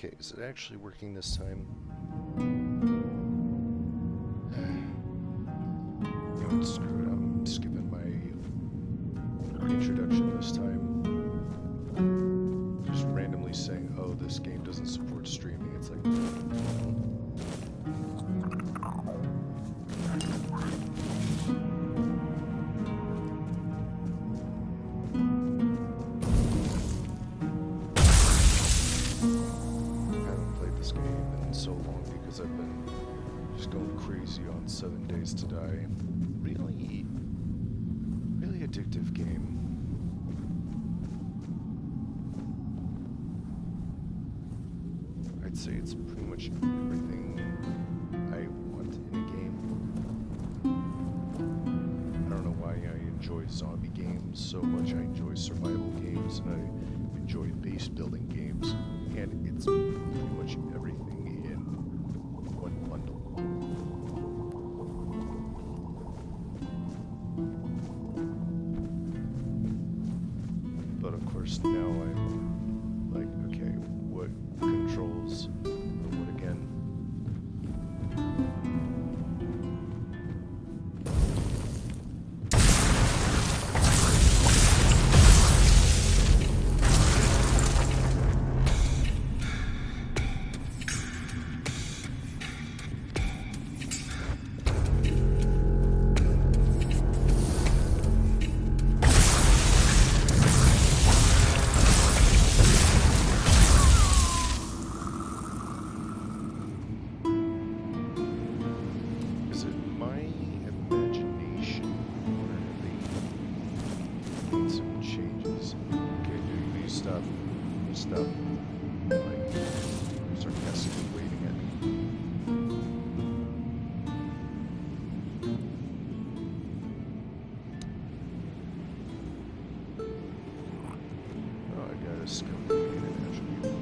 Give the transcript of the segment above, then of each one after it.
Okay, is it actually working this time? You know what, screw it, I'm skipping my introduction this time. Just randomly saying, oh, this game doesn't support streaming. It's like... so long because I've been just going crazy on 7 Days to Die. Really, really addictive game. I'd say it's pretty much everything I want in a game. I don't know why I enjoy zombie games so much. I enjoy survival games and I enjoy base building games, and it's pretty much everything. Now I'm like, okay, what controls, or what again? Stop, like, sarcastically waving at me. Oh, I gotta scope the attribute.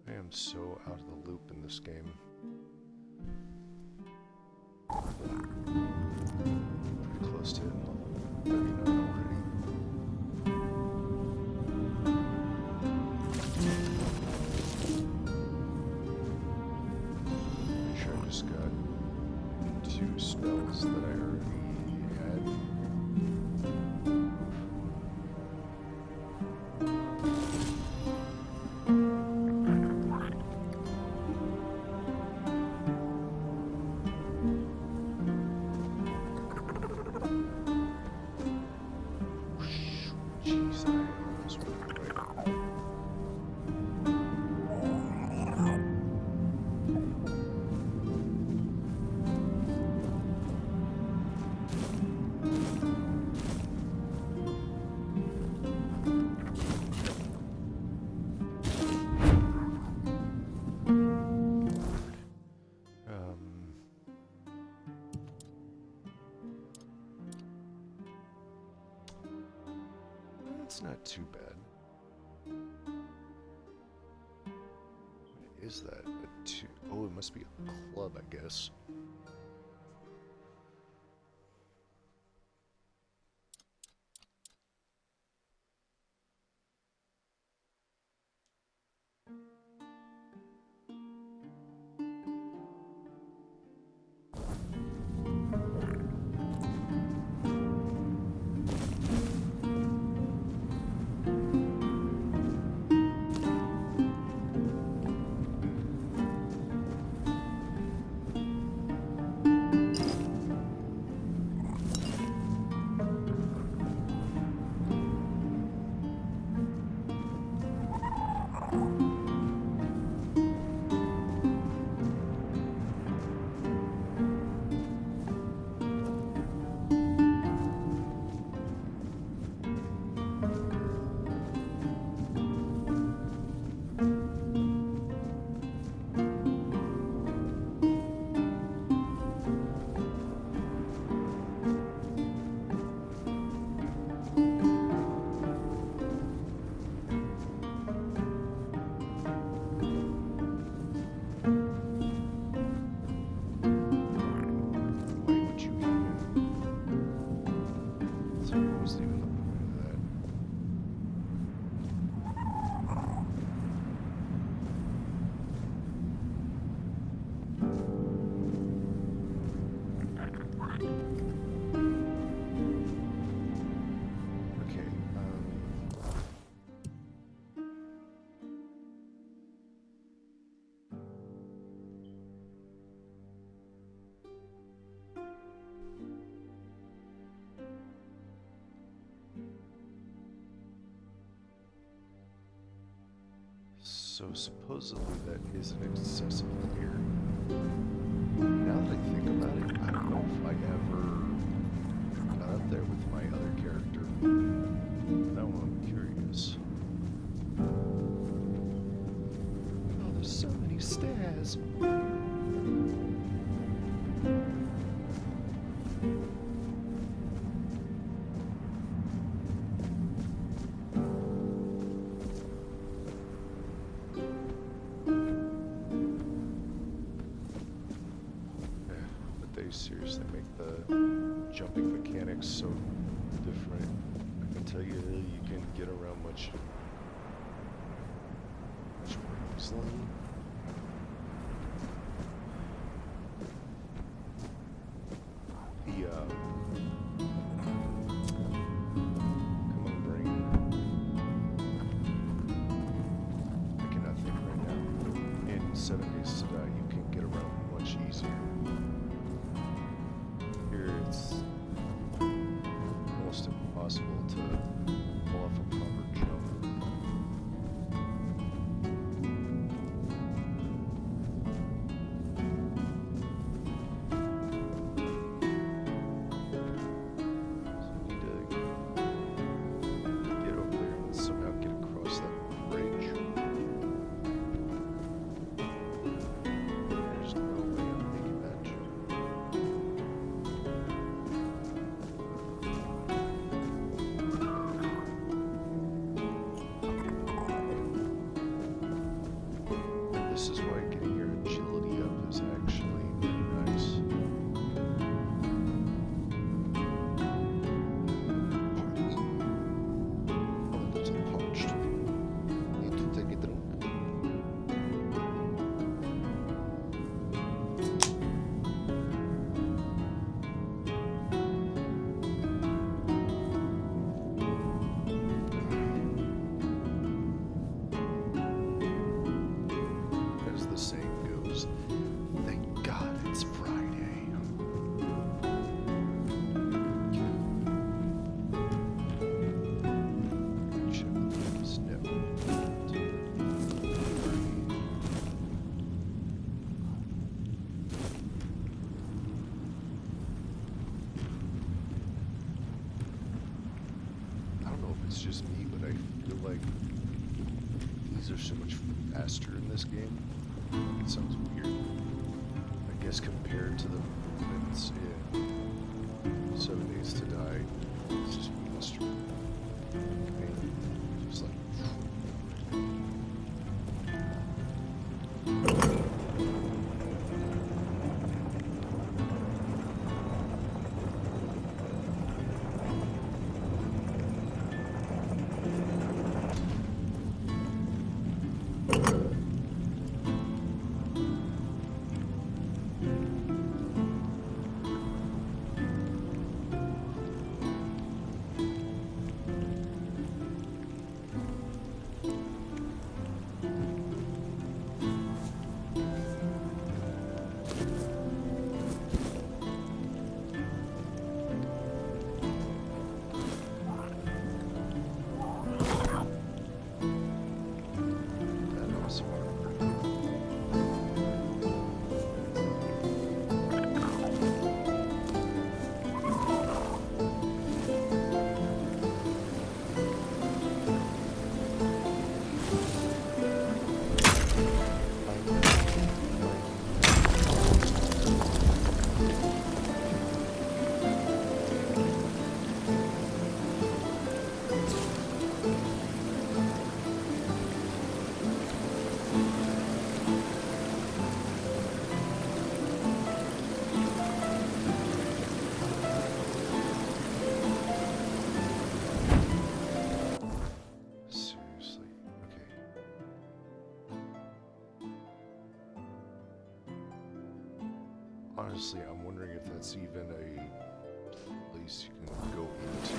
I'm so out of the loop in this game. Pretty close to hitting level 39 already. Pretty sure I just got 2 spells that I already had. It's not too bad. What is that? Oh, it must be a club, I guess. So supposedly that is an accessible area. Now that I think about it, I don't know if I ever got up there with my other character. Now I'm curious. Oh, there's so many stairs. They seriously make the jumping mechanics so different. I can tell you can get around much more easily. Come on, brain. I cannot think right now. In 7 Days to Die, you can get around much easier. It's almost impossible to pull off a proper jump. So I need to get over there and somehow get across that bridge. There's no way I'm making that jump. This is why getting your agility up is actually very nice. Oh, that's parched. Need to take a drink. As the saying goes, thank God it's Friday. Check this now. I don't know if it's just me, but I feel like these are so much faster in this game. It sounds weird. I guess compared to the movements in 7 Days to Die, it's just faster. I mean, just like. Honestly, I'm wondering if that's even a place you can go into.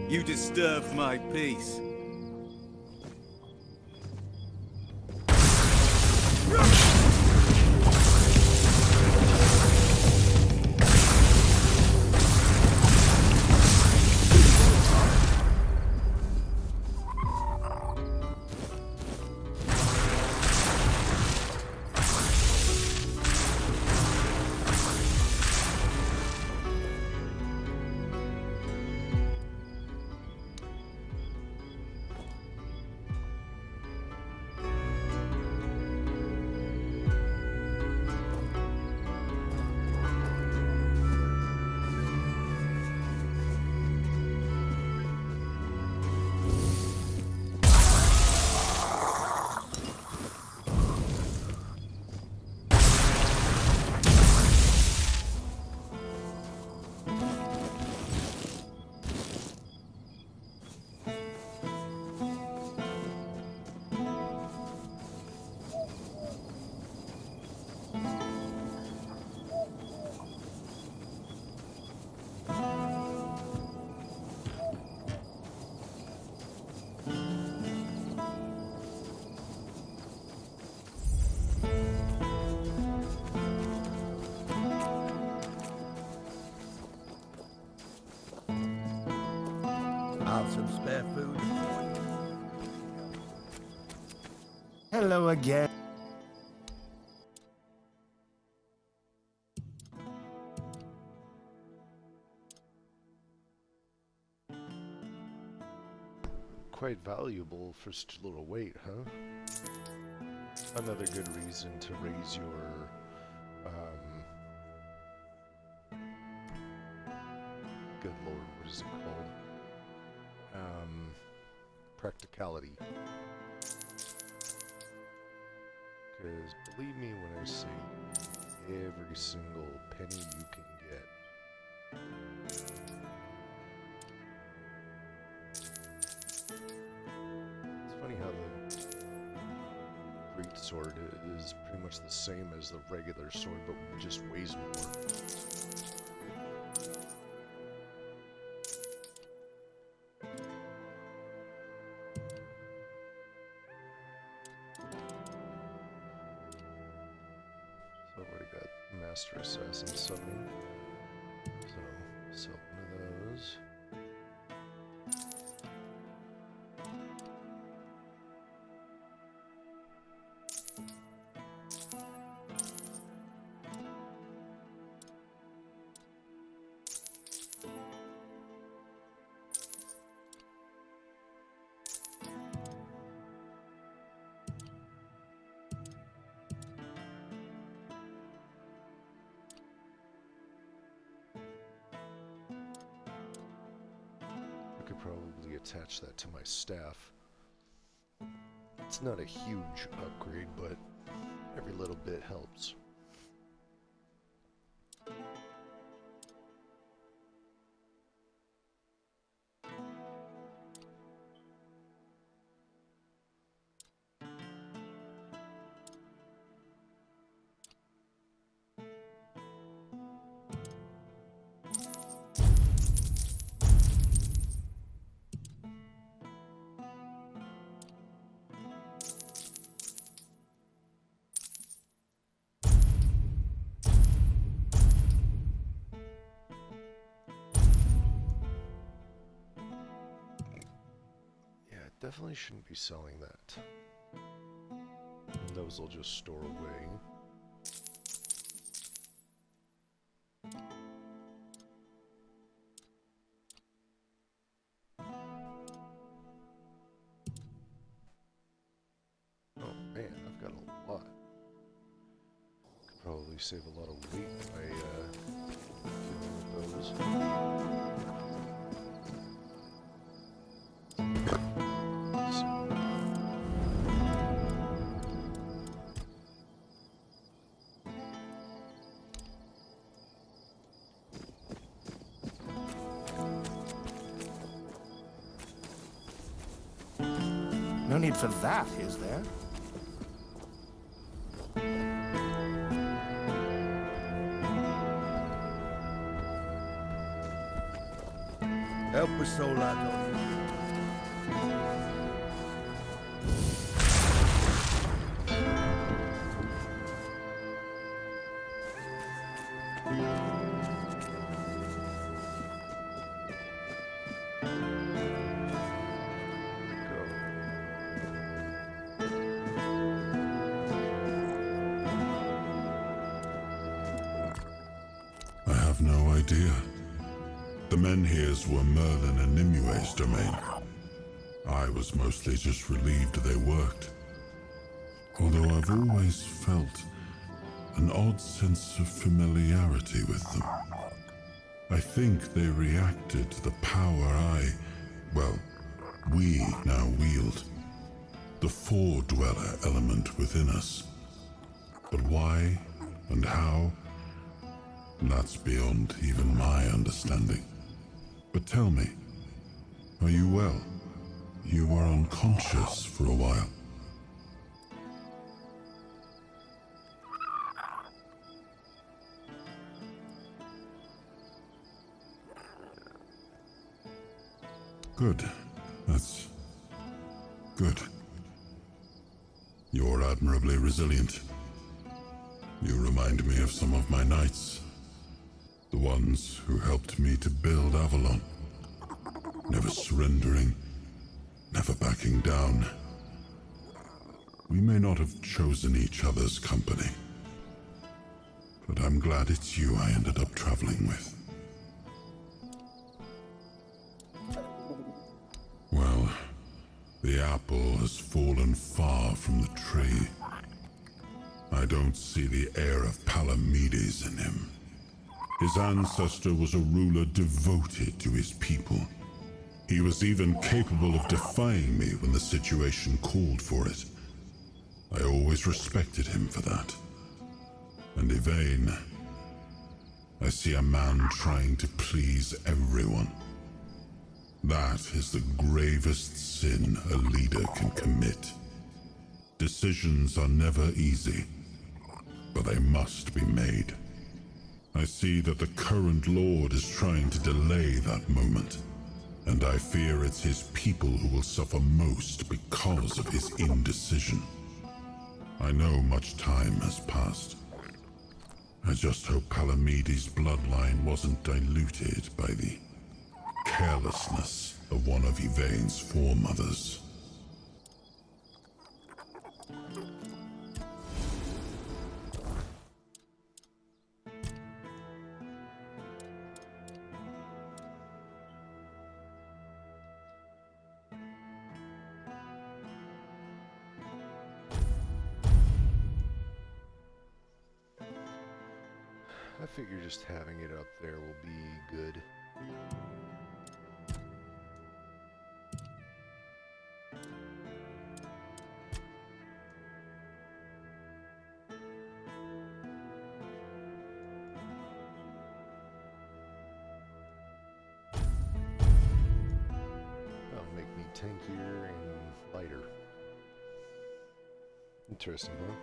You disturbed my peace. Have some spare food? Hello again. Quite valuable for such a little weight, huh? Another good reason to raise your good lord, what is it called? Practicality. Because believe me when I say every single penny you can get. It's funny how the great sword is pretty much the same as the regular sword, but just weighs more. So I've already got Master Assassin summoning. So sell one of those. I could probably attach that to my staff. It's not a huge upgrade, but every little bit helps. Definitely shouldn't be selling that. Those will just store away. Oh man, I've got a lot. Could probably save a lot of weight by killing with those. No need for that, is there? Help a soul I know. I have no idea. The menhirs were Merlin and Nimue's domain. I was mostly just relieved they worked. Although I've always felt an odd sense of familiarity with them. I think they reacted to the power we now wield. The Four-Dweller element within us. But why and how? That's beyond even my understanding. But tell me, are you well? You were unconscious for a while. Good. That's good. You're admirably resilient. You remind me of some of my knights. The ones who helped me to build Avalon. Never surrendering, never backing down. We may not have chosen each other's company, but I'm glad it's you I ended up traveling with. Well, the apple has fallen far from the tree. I don't see the air of Palamedes in him. His ancestor was a ruler devoted to his people. He was even capable of defying me when the situation called for it. I always respected him for that. And Yvain, I see a man trying to please everyone. That is the gravest sin a leader can commit. Decisions are never easy, but they must be made. I see that the current Lord is trying to delay that moment, and I fear it's his people who will suffer most because of his indecision. I know much time has passed. I just hope Palamedes' bloodline wasn't diluted by the carelessness of one of Yvain's foremothers. I figure just having it up there will be good. That'll make me tankier and lighter. Interesting, huh?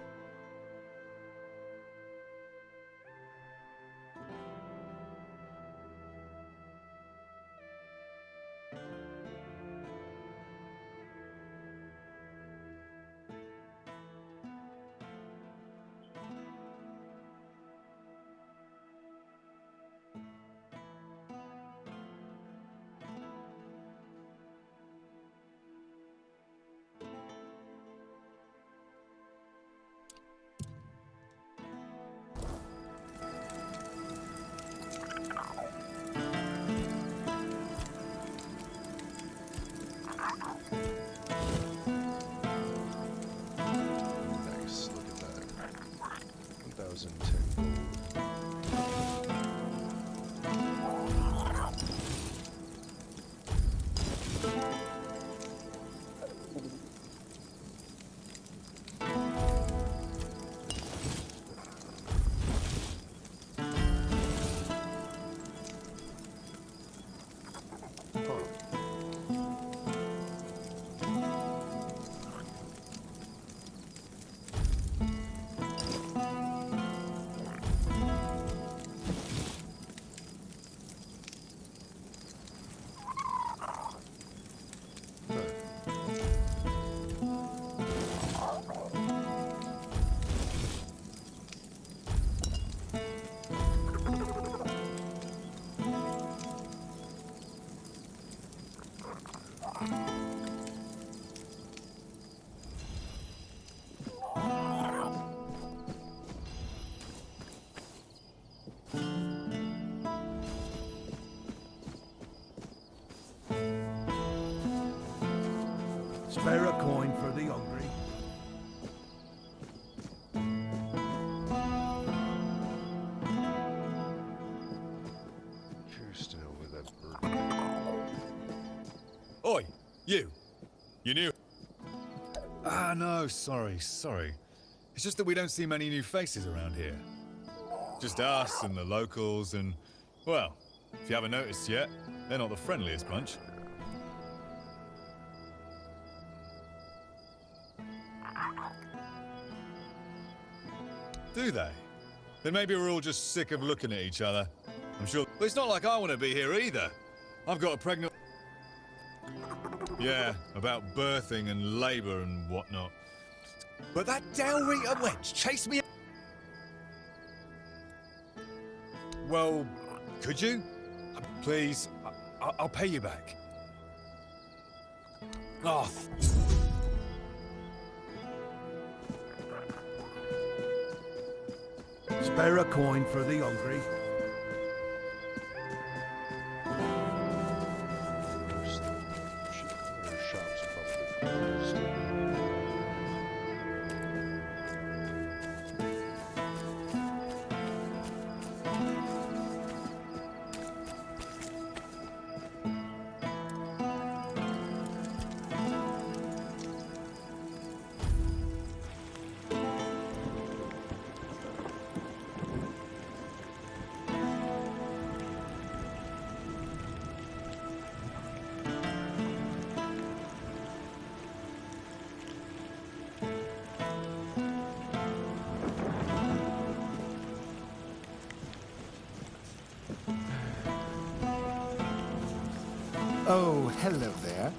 Spare a coin for the hungry. Curious to know where that bird. Oi, you. You new? Ah, no, sorry. It's just that we don't see many new faces around here. Just us and the locals and, well, if you haven't noticed yet, they're not the friendliest bunch. Do they? Then maybe we're all just sick of looking at each other. I'm sure. But it's not like I want to be here either. I've got a pregnant. Yeah, about birthing and labor and whatnot. But that Delrita wench chased me. Well, could you? Please, I'll pay you back. Oh. Spare a coin for the hungry. Their shops are probably closed. Oh, hello there.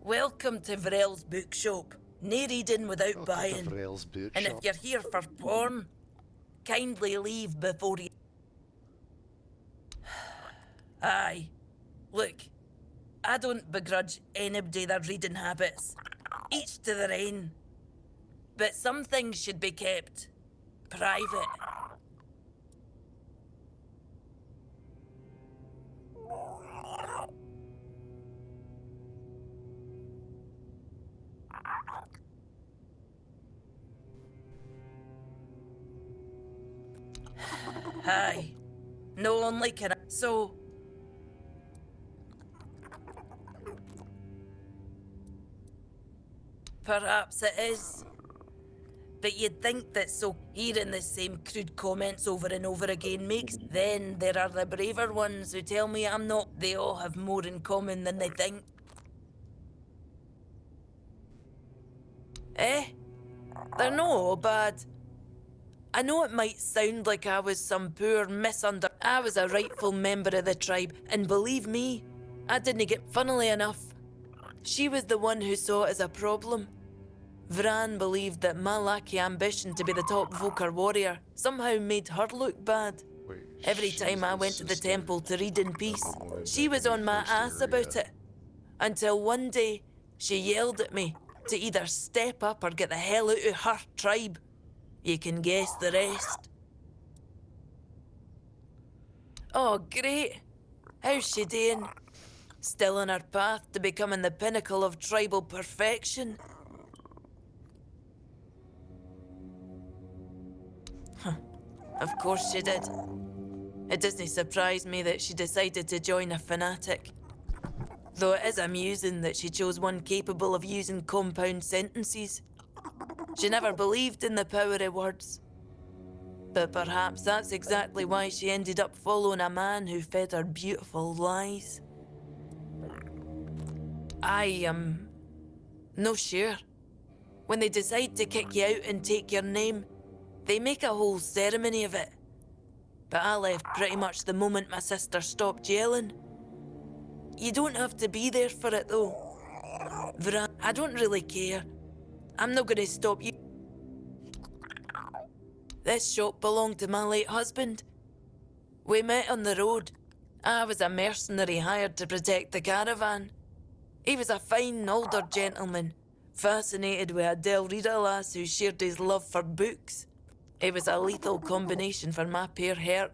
Welcome to Vrel's bookshop. No reading without buying. Grail's boot And if shop. you're here for porn, kindly leave before you... Aye. Look, I don't begrudge anybody their reading habits. Each to their own. But some things should be kept private. Aye. No only can I... So... Perhaps it is. But you'd think that so hearing the same crude comments over and over again makes... Then there are the braver ones who tell me I'm not. They all have more in common than they think. Eh? They're not all bad. I know it might sound like I was some poor I was a rightful member of the tribe, and believe me, I didn't get... Funnily enough, she was the one who saw it as a problem. Vran believed that my lackey ambition to be the top Volker warrior somehow made her look bad. Wait, Every she's time I the went to the sister temple to read in peace, of the woman she was in on the my first ass area. about it. Until one day, she yelled at me to either step up or get the hell out of her tribe. You can guess the rest. Oh, great. How's she doing? Still on her path to becoming the pinnacle of tribal perfection? Huh. Of course she did. It doesn't surprise me that she decided to join a fanatic. Though it is amusing that she chose one capable of using compound sentences. She never believed in the power of words. But perhaps that's exactly why she ended up following a man who fed her beautiful lies. I am no sure. When they decide to kick you out and take your name, they make a whole ceremony of it. But I left pretty much the moment my sister stopped yelling. You don't have to be there for it though. I don't really care. I'm not gonna stop you. This shop belonged to my late husband. We met on the road. I was a mercenary hired to protect the caravan. He was a fine older gentleman, fascinated with a Del Rita lass who shared his love for books. It was a lethal combination for my poor heart.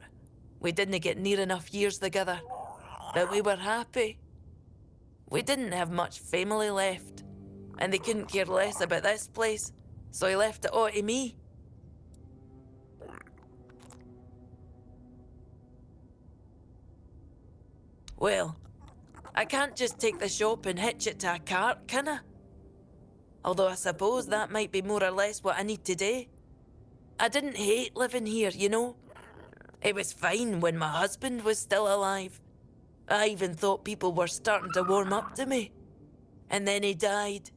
We didn't get near enough years together, but we were happy. We didn't have much family left, and they couldn't care less about this place, so he left it all to me. Well, I can't just take the shop and hitch it to a cart, can I? Although I suppose that might be more or less what I need to do. I didn't hate living here, you know. It was fine when my husband was still alive. I even thought people were starting to warm up to me. And then he died,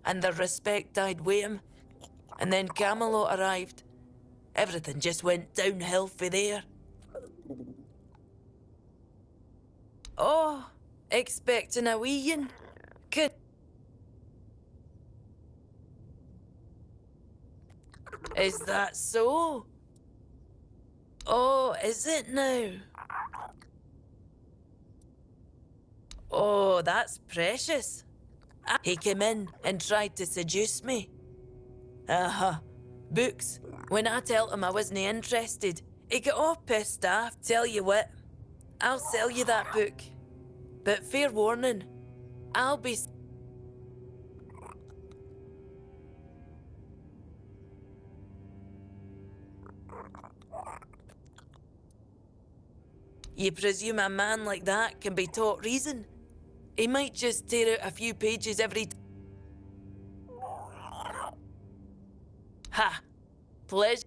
and the respect died with him. And then Camelot arrived. Everything just went downhill for there. Oh, expecting a weein'? Could. Is that so? Oh, is it now? Oh, that's precious. He came in and tried to seduce me. Books. When I tell him I wasn't interested, he got all pissed off. Tell you what, I'll sell you that book. But fair warning, I'll be... You presume a man like that can be taught reason? He might just tear out a few pages every Ha! Pleasure.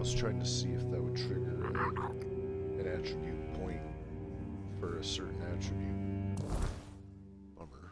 was trying to see if that would trigger an attribute point for a certain attribute. Bummer.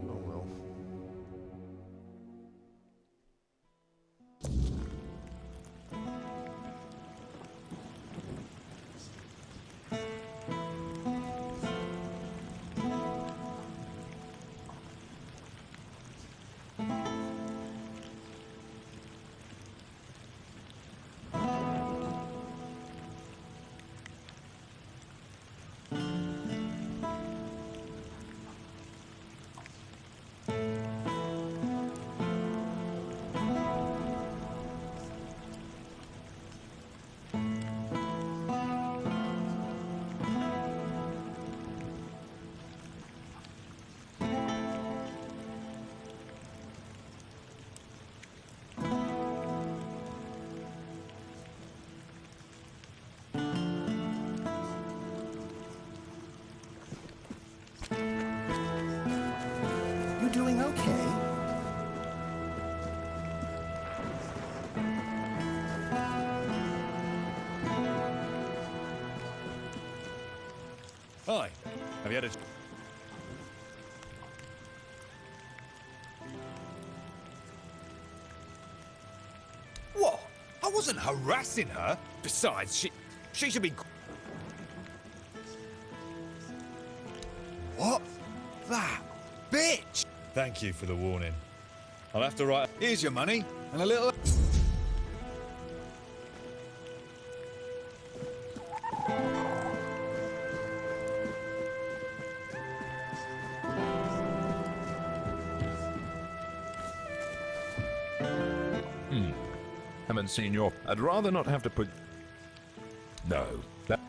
Oh well. You doing okay? Hi. Have you had a... What? I wasn't harassing her. Besides, she should be... What? That bitch! Thank you for the warning. I'll have to write... Here's your money, and a little... Haven't seen your... I'd rather not have to put... No.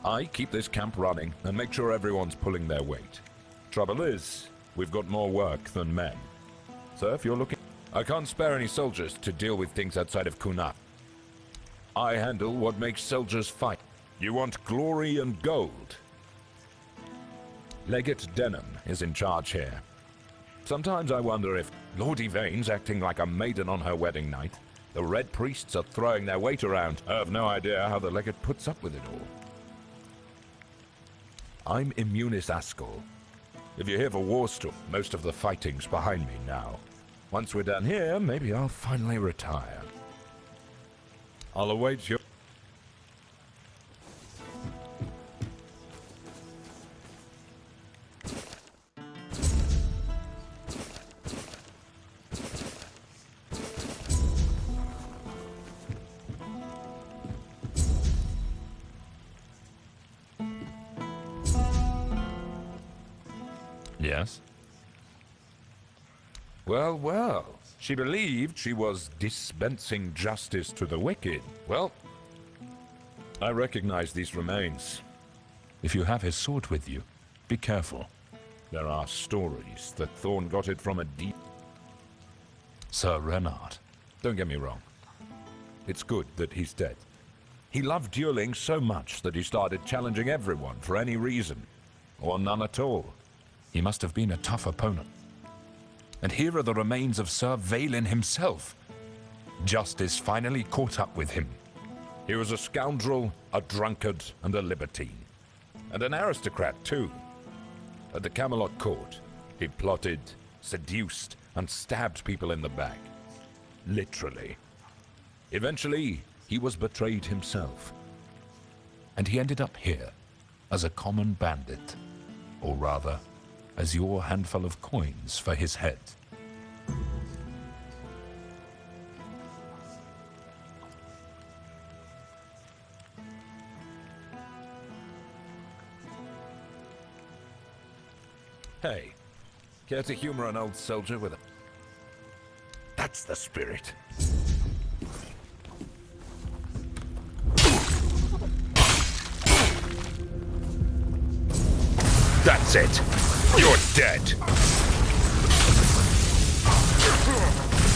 I keep this camp running and make sure everyone's pulling their weight. Trouble is, we've got more work than men. So if you're looking... I can't spare any soldiers to deal with things outside of Kunat. I handle what makes soldiers fight. You want glory and gold. Legate Denham is in charge here. Sometimes I wonder if Lord Yvain's acting like a maiden on her wedding night. The Red Priests are throwing their weight around. I have no idea how the Legate puts up with it all. I'm Immunis Askel. If you're here for Warstone, most of the fighting's behind me now. Once we're done here, maybe I'll finally retire. I'll await your... Yes? Well, well. She believed she was dispensing justice to the wicked. Well, I recognize these remains. If you have his sword with you, be careful. There are stories that Thorn got it from a deep... Sir Renard. Don't get me wrong. It's good that he's dead. He loved dueling so much that he started challenging everyone for any reason. Or none at all. He must have been a tough opponent. And here are the remains of Sir Valen himself. Justice finally caught up with him. He was a scoundrel, a drunkard, and a libertine. And an aristocrat, too. At the Camelot court, he plotted, seduced, and stabbed people in the back. Literally. Eventually, he was betrayed himself. And he ended up here, as a common bandit. Or rather, as your handful of coins for his head. Hey, care to humor an old soldier with a... That's the spirit. That's it. You're dead.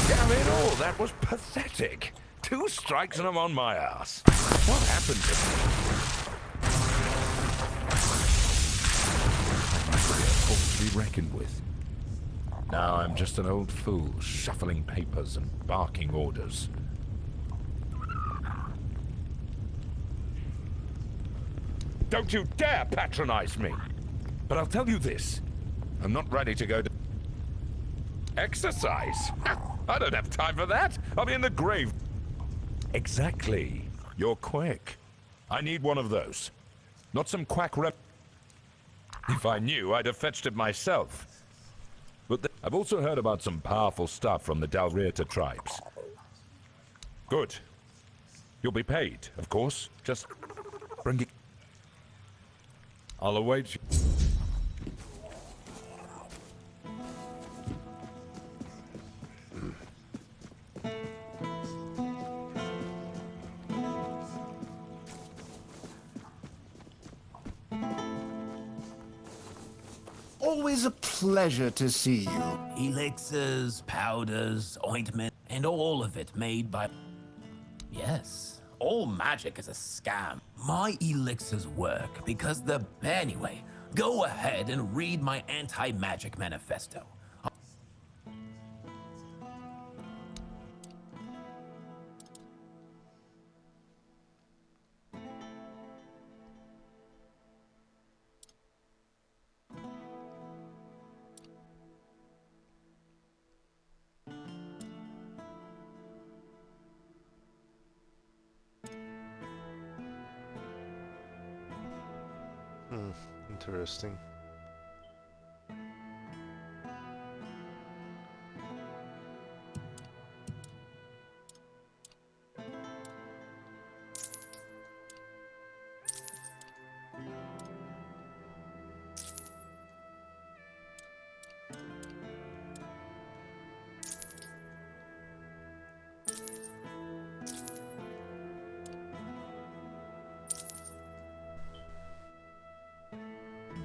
Damn it all, that was pathetic. 2 strikes and I'm on my ass. What happened to me? I used to be a force to be reckoned with. Now I'm just an old fool, shuffling papers and barking orders. Don't you dare patronize me! But I'll tell you this. I'm not ready to go to... Exercise? I don't have time for that. I'll be in the grave. Exactly. You're quick. I need one of those. Not some quack rep... If I knew, I'd have fetched it myself. But I've also heard about some powerful stuff from the Dalrieta tribes. Good. You'll be paid, of course. Just bring it... I'll await you. Always a pleasure to see you. Elixirs, powders, ointment, and all of it made by... Yes, all magic is a scam. My elixirs work because the... Anyway, go ahead and read my anti-magic manifesto. Interesting.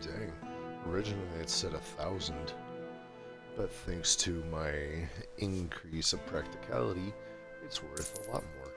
Dang. Originally it said 1,000, but thanks to my increase of practicality, it's worth a lot more.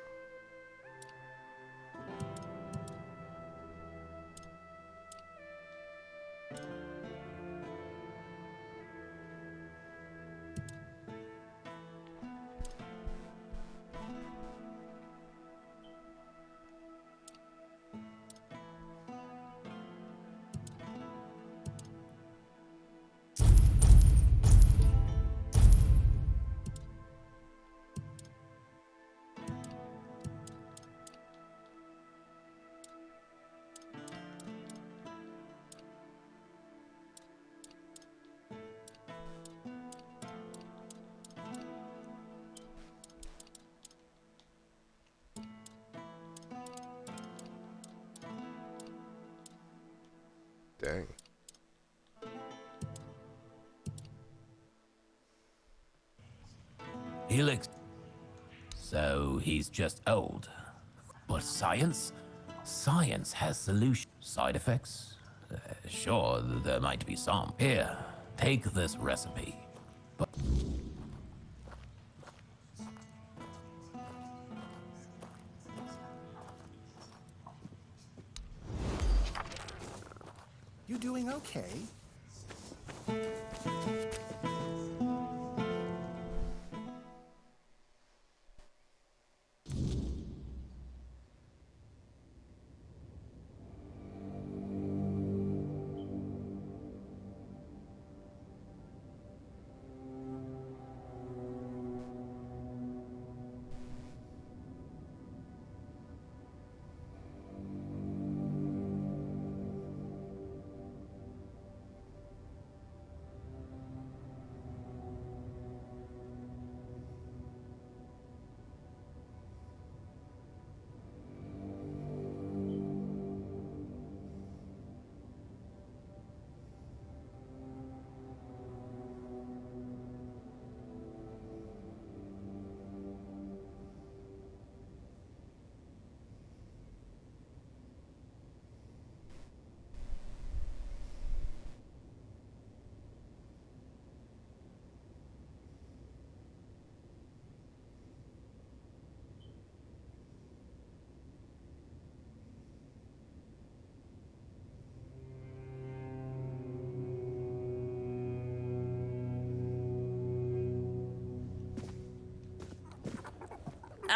Dang. Helix. So he's just old. But science? Science has solutions. Side effects? Sure, there might be some. Here, take this recipe. But You doing okay?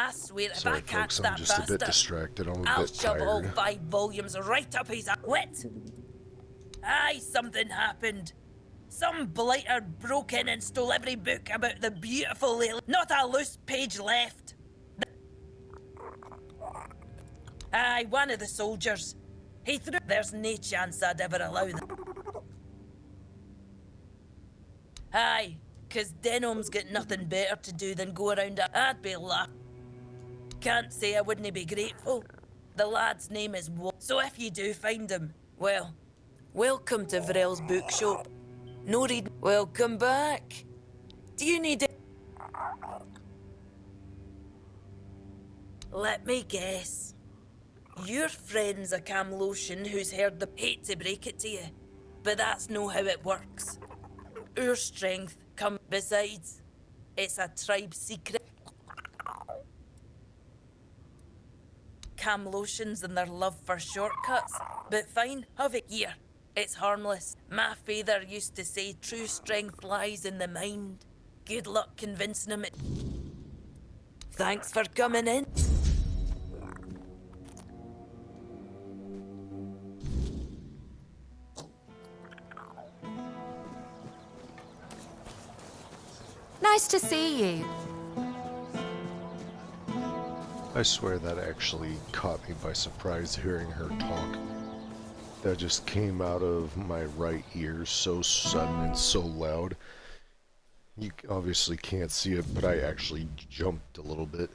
I swear, if Sorry, I catch folks, I'm that just a bit bastard, distracted. I'm a I'll bit shove all tired. 5 volumes right up his wit. Aye, something happened. Some blighter broke in and stole every book about the beautiful lady. Not a loose page left. Aye, one of the soldiers. He threw. There's no chance I'd ever allow that. Aye, 'cause Denholm's got nothing better to do than go around. I'd be laughing. Can't say I wouldn't be grateful. The lad's name is so if you do find him, well, welcome to Vrel's bookshop. No read. Welcome back. Do you need it? Let me guess. Your friend's a Camlosian who's heard the hate to break it to you, but that's no how it works. Our strength come besides. It's a tribe secret. Camlosians and their love for shortcuts, but fine, have it here. It's harmless. My father used to say true strength lies in the mind. Good luck convincing him it. Thanks for coming in. Nice to see you. I swear that actually caught me by surprise hearing her talk. That just came out of my right ear so sudden and so loud. You obviously can't see it, but I actually jumped a little bit.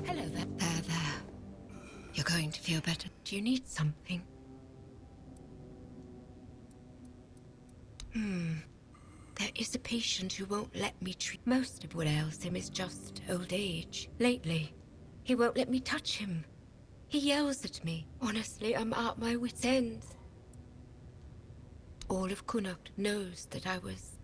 Hello there. There. You're going to feel better. Do you need something? There is a patient who won't let me treat. Most of what ails him is just old age. Lately, he won't let me touch him. He yells at me. Honestly, I'm at my wit's end. All of Connacht knows that I was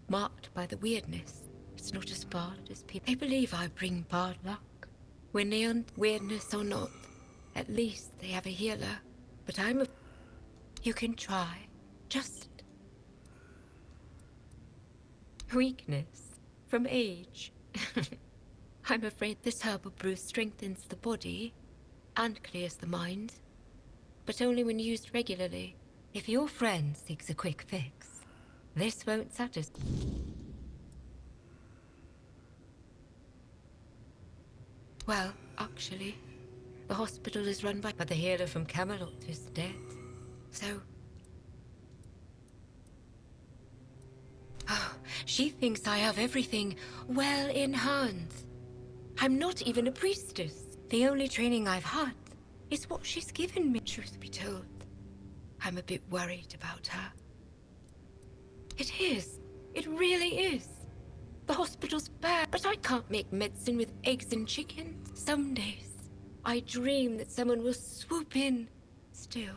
marked by the weirdness. It's not as bad as people. They believe I bring bad luck. When they aren't weirdness or not, at least they have a healer. But I'm a... You can try. Just... Weakness from age. I'm afraid this herbal brew strengthens the body and clears the mind, but only when used regularly. If your friend seeks a quick fix, this won't satisfy. Well, actually, the hospital is run by... But the healer from Camelot is dead, so... Oh, she thinks I have everything well in hand. I'm not even a priestess. The only training I've had is what she's given me. Truth be told, I'm a bit worried about her. It is. It really is. The hospital's bad, but I can't make medicine with eggs and chicken. Some days, I dream that someone will swoop in. Still.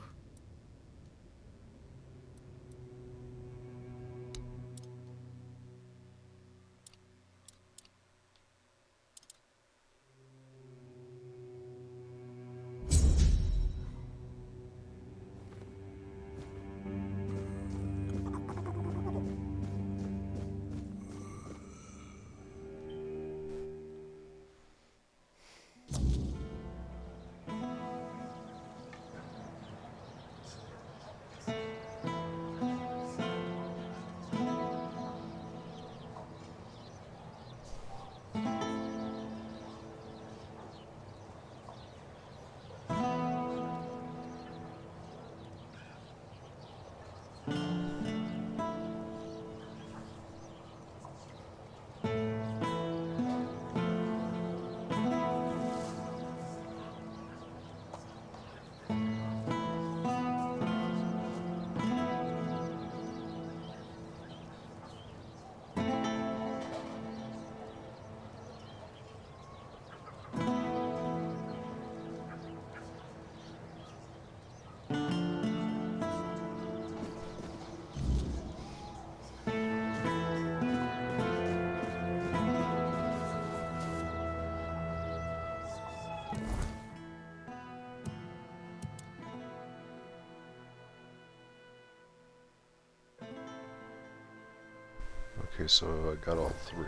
Okay, so I got all three.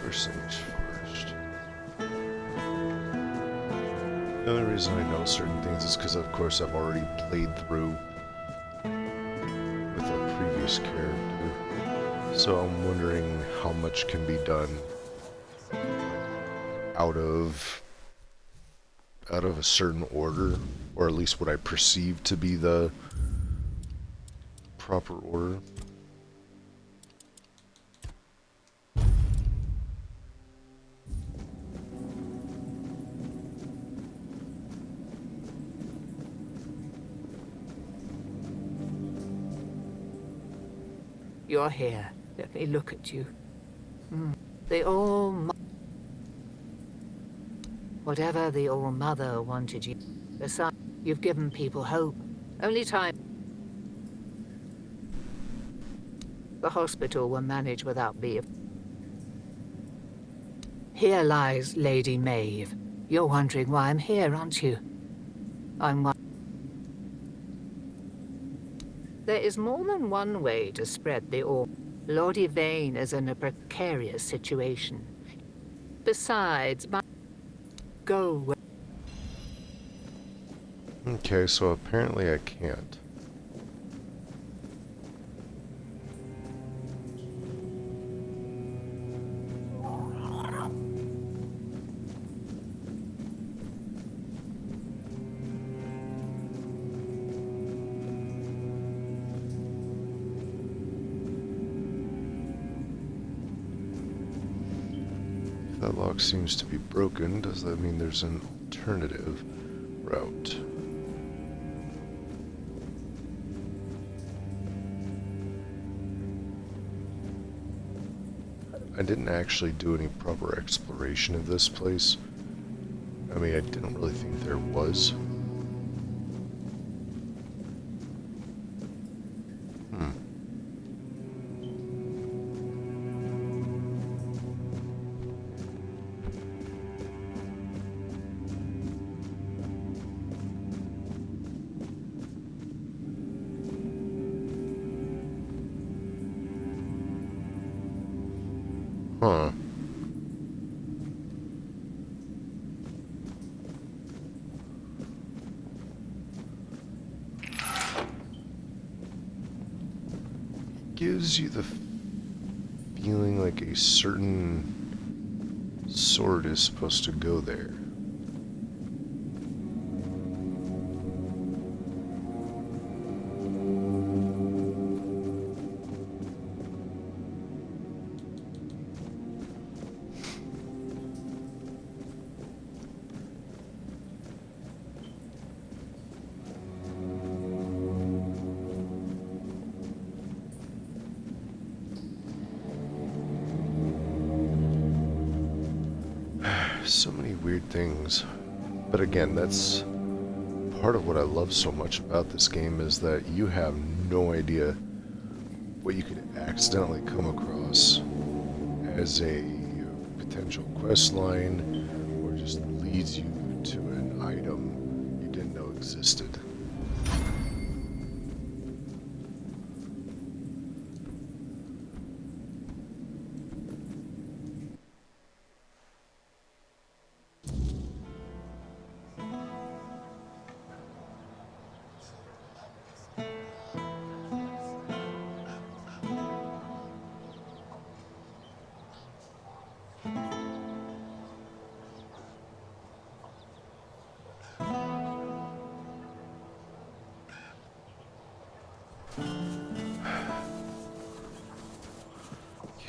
First things first. The only reason I know certain things is because, of course, I've already played through with a previous character. So I'm wondering how much can be done out of a certain order, or at least what I perceive to be the proper order. You're here. Let me look at you. The All... Whatever the All-Mother wanted you. Besides, you've given people hope. Only time... The hospital will manage without me. Here lies Lady Maeve. You're wondering why I'm here, aren't you? There is more than one way to spread the All. Lord Yvain is in a precarious situation. Besides, go. Okay, so apparently I can't. That lock seems to be broken. Does that mean there's an alternative route? I didn't actually do any proper exploration of this place. I mean, I didn't really think there was. Huh. Gives you the feeling like a certain sword is supposed to go there. So many weird things, but again, that's part of what I love so much about this game, is that you have no idea what you could accidentally come across as a potential quest line, or just leads you to an item you didn't know existed.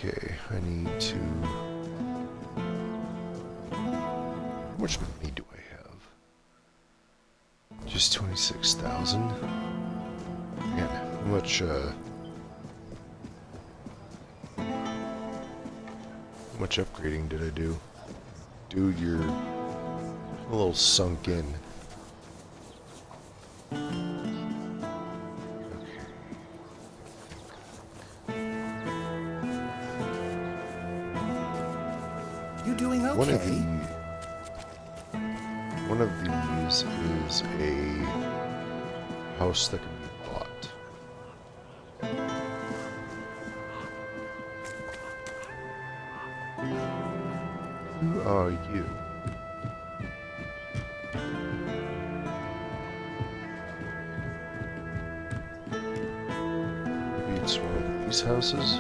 Okay, I need to... How much money do I have? Just 26,000? Man, how much upgrading did I do? Dude, you're a little sunk in. You doing okay? One of these is a house that can be bought. Who are you? Maybe it's one of these houses?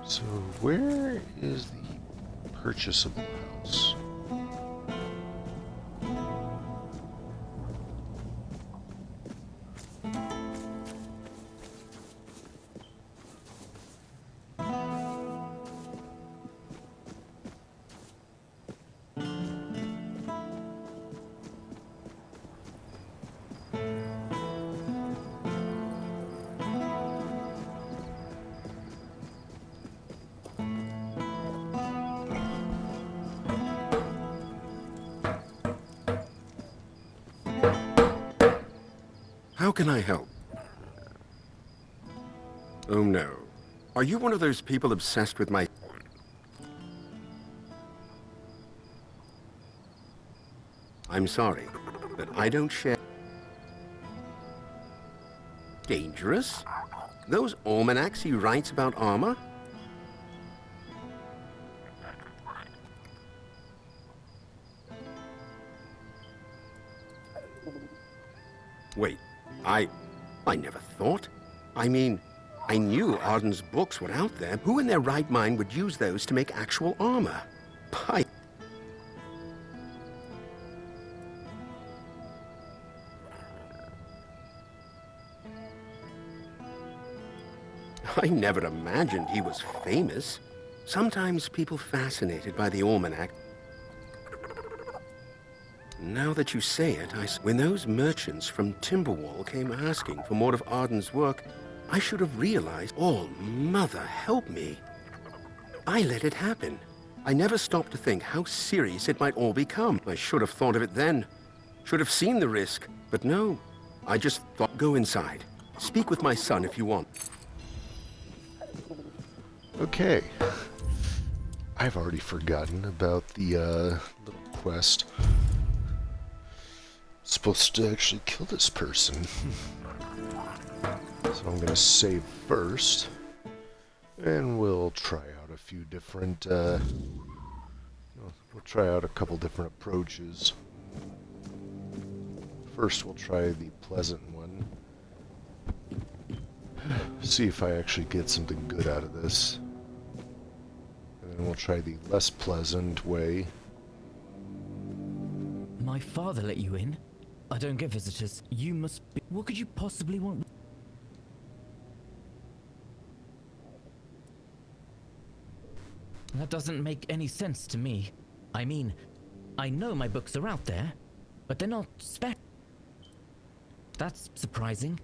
So where is the purchasable house? How can I help? Oh no. Are you one of those people obsessed with my... I'm sorry, but I don't share... Dangerous? Those almanacs he writes about armor? Wait, I never thought. I mean, I knew Arden's books were out there. Who in their right mind would use those to make actual armor? I never imagined he was famous. Sometimes people fascinated by the almanac. Now that you say it, when those merchants from Timberwall came asking for more of Arden's work, I should have realized, oh, mother, help me. I let it happen. I never stopped to think how serious it might all become. I should have thought of it then. Should have seen the risk. But no, I just thought, go inside. Speak with my son if you want. Okay. I've already forgotten about the little quest. Supposed to actually kill this person. So I'm gonna save first, and we'll try out a few different, we'll try out a couple different approaches. First we'll try the pleasant one. See if I actually get something good out of this. And then we'll try the less pleasant way. My father let you in? I don't get visitors. You must be... What could you possibly want? That doesn't make any sense to me. I mean, I know my books are out there, but they're not That's surprising.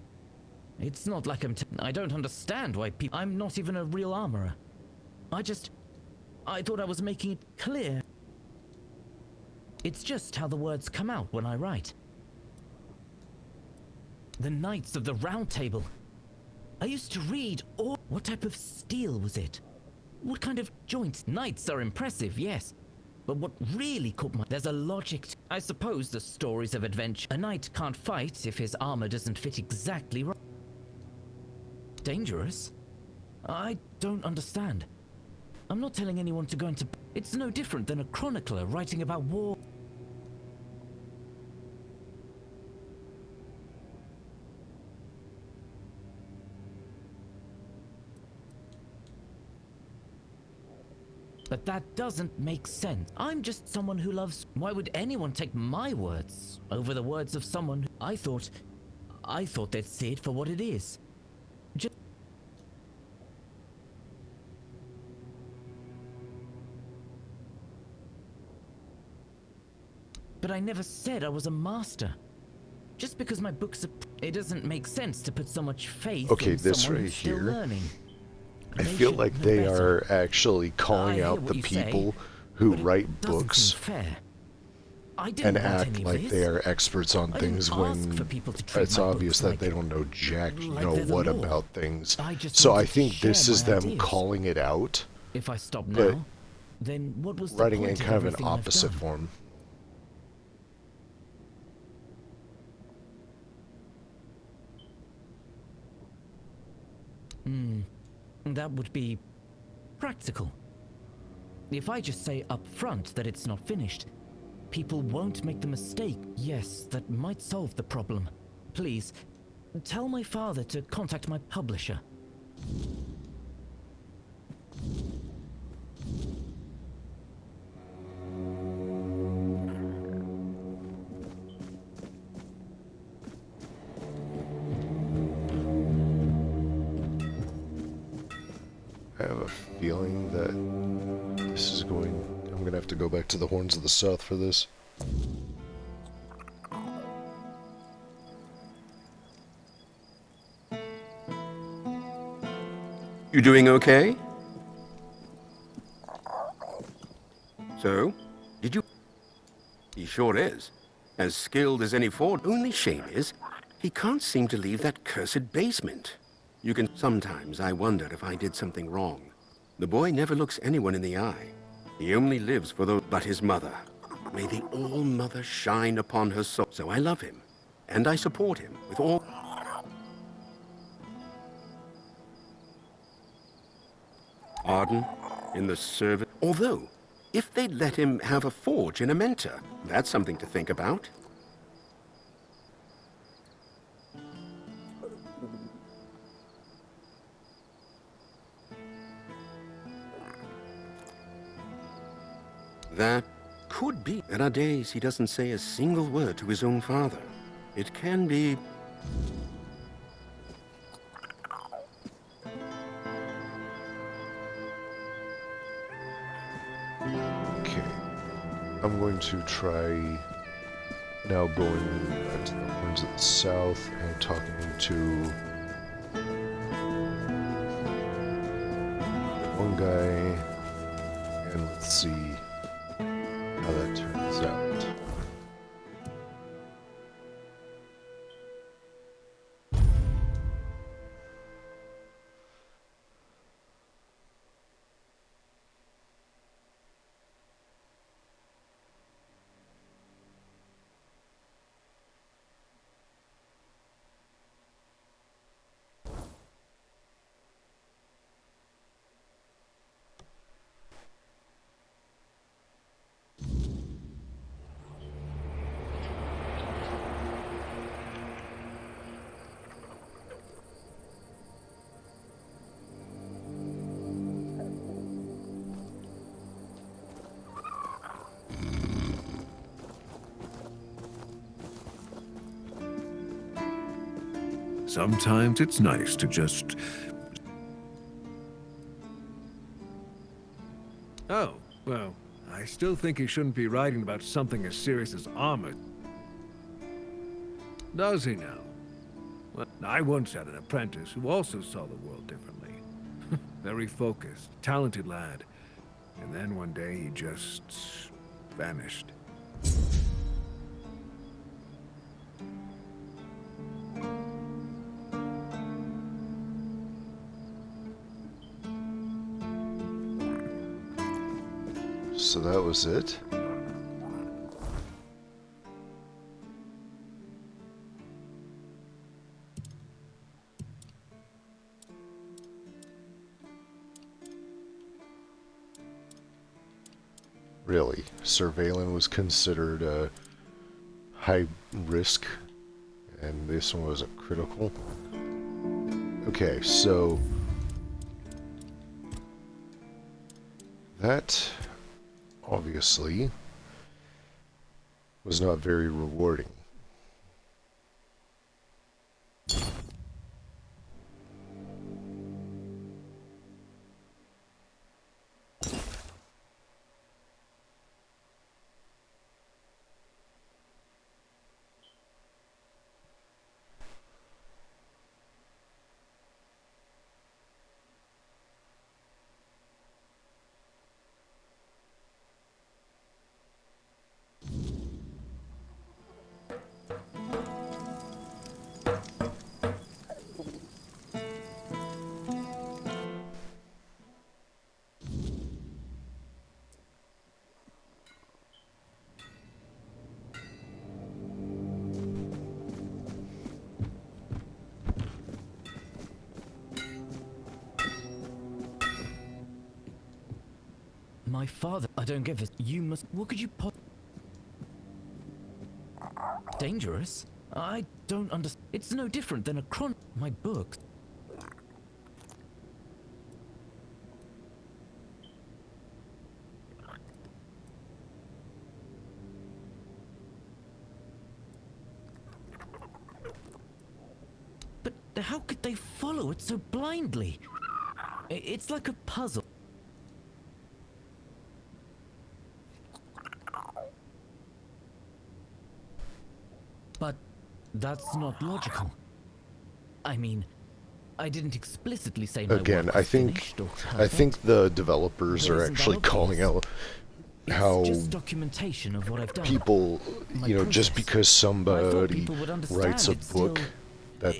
It's not like I don't understand why people. I'm not even a real armorer. I thought I was making it clear. It's just how the words come out when I write. The Knights of the Round Table. I used to read all. What type of steel was it? What kind of joints? Knights are impressive, yes. But what really caught my... There's a logic I suppose the stories of adventure. A knight can't fight if his armor doesn't fit exactly right. Dangerous? I don't understand. I'm not telling anyone to go into... It's no different than a chronicler writing about war. But that doesn't make sense. I'm just someone who loves... Why would anyone take my words over the words of someone who... I thought they'd see it for what it is. But I never said I was a master. Just because my books are... It doesn't make sense to put so much faith in this someone right who's still here, learning. I feel like they are actually calling hear out what the you say, people who write doesn't books seem fair. I didn't and want act any of like this. they are experts on I didn't things ask when for people to treat it's my obvious books that like- they don't know jack, like know they're the what law. about things. I just So I wanted to think this share is my them ideas. calling it out, If I stop but now, then what was the writing in point kind of an everything I've opposite done? form. That would be practical. If I just say up front that it's not finished, people won't make the mistake. Yes, that might solve the problem. Please, tell my father to contact my publisher. I have a feeling that this is going... I'm going to have to go back to the Horns of the South for this. You doing okay? So, did you... He sure is. As skilled as any Ford. Only shame is, he can't seem to leave that cursed basement. You can... Sometimes I wonder if I did something wrong. The boy never looks anyone in the eye. He only lives for those... But his mother. May the All-Mother shine upon her soul. So I love him. And I support him with all... Arden, in the service... Although, if they'd let him have a forge and a mentor, that's something to think about. That could be. There are days he doesn't say a single word to his own father. It can be... Okay. I'm going to try now going back to the Horns of the South and talking to one guy, and let's see how that turns out. Sometimes it's nice to just... Oh, well, I still think he shouldn't be writing about something as serious as armor. Does he now? Well, I once had an apprentice who also saw the world differently. Very focused, talented lad. And then one day he just vanished. So that was it? Really? Surveillance was considered a high risk, and this one was a critical? Okay, so that obviously was not very rewarding. My father, I don't get this. You must. What could you dangerous? I don't understand. It's no different than a my books. But how could they follow it so blindly? It's like a puzzle. But that's not logical. I mean, I didn't explicitly say my Again, work I was finished or I think perfect. the developers But are isn't that actually calling obvious? out It's how just documentation of what I've done. people, My you know, just process. because somebody people would understand writes a it's book still that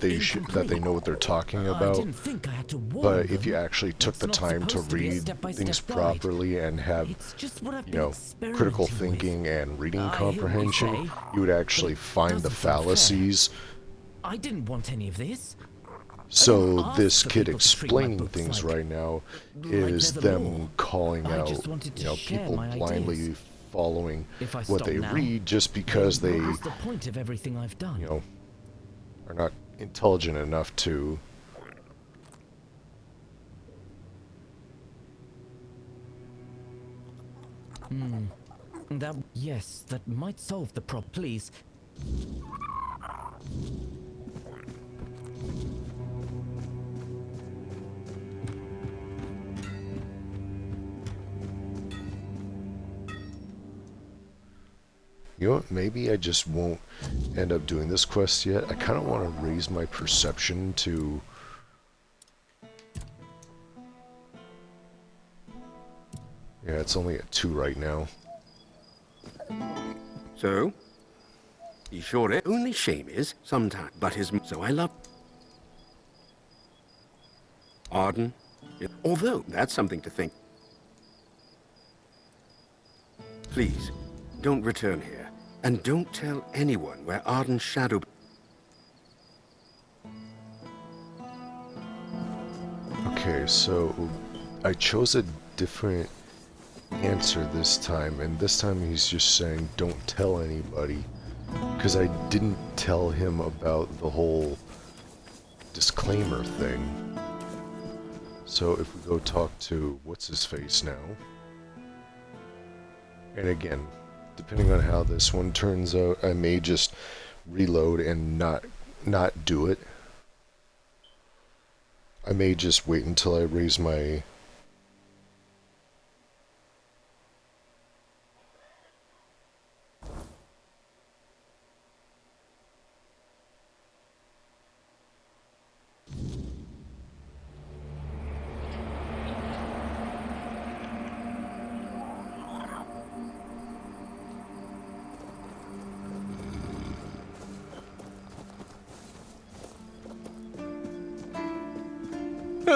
they know what they're talking I about. didn't think I had to warn But if them. you actually took It's the not time to supposed to be a read step-by-step things guide. properly and have, It's just what I've you been know, critical experimenting with. thinking and reading I hear what you comprehension, say, you would actually it find the doesn't seem fair. fallacies. I didn't want any of this. So ask this for kid people to treat my explaining books things like- right now like is they're the them law. calling I out, just wanted to you know, share people my blindly ideas. following If I what stop they now, read just because they, What was the point of everything I've done? you know, are not intelligent enough to. That might solve the problem. Please. You know what, maybe I just won't end up doing this quest yet. I kind of want to raise my perception to... Yeah, it's only at 2 right now. So? He sure is. Only shame is, sometimes, but his... So I love... Arden? Although, that's something to think. Please, don't return here. And don't tell anyone where Arden's shadow... Okay, so I chose a different answer this time, and this time he's just saying don't tell anybody, because I didn't tell him about the whole disclaimer thing. So if we go talk to what's his face now, and again, depending on how this one turns out, I may just reload and not do it. I may just wait until I raise my...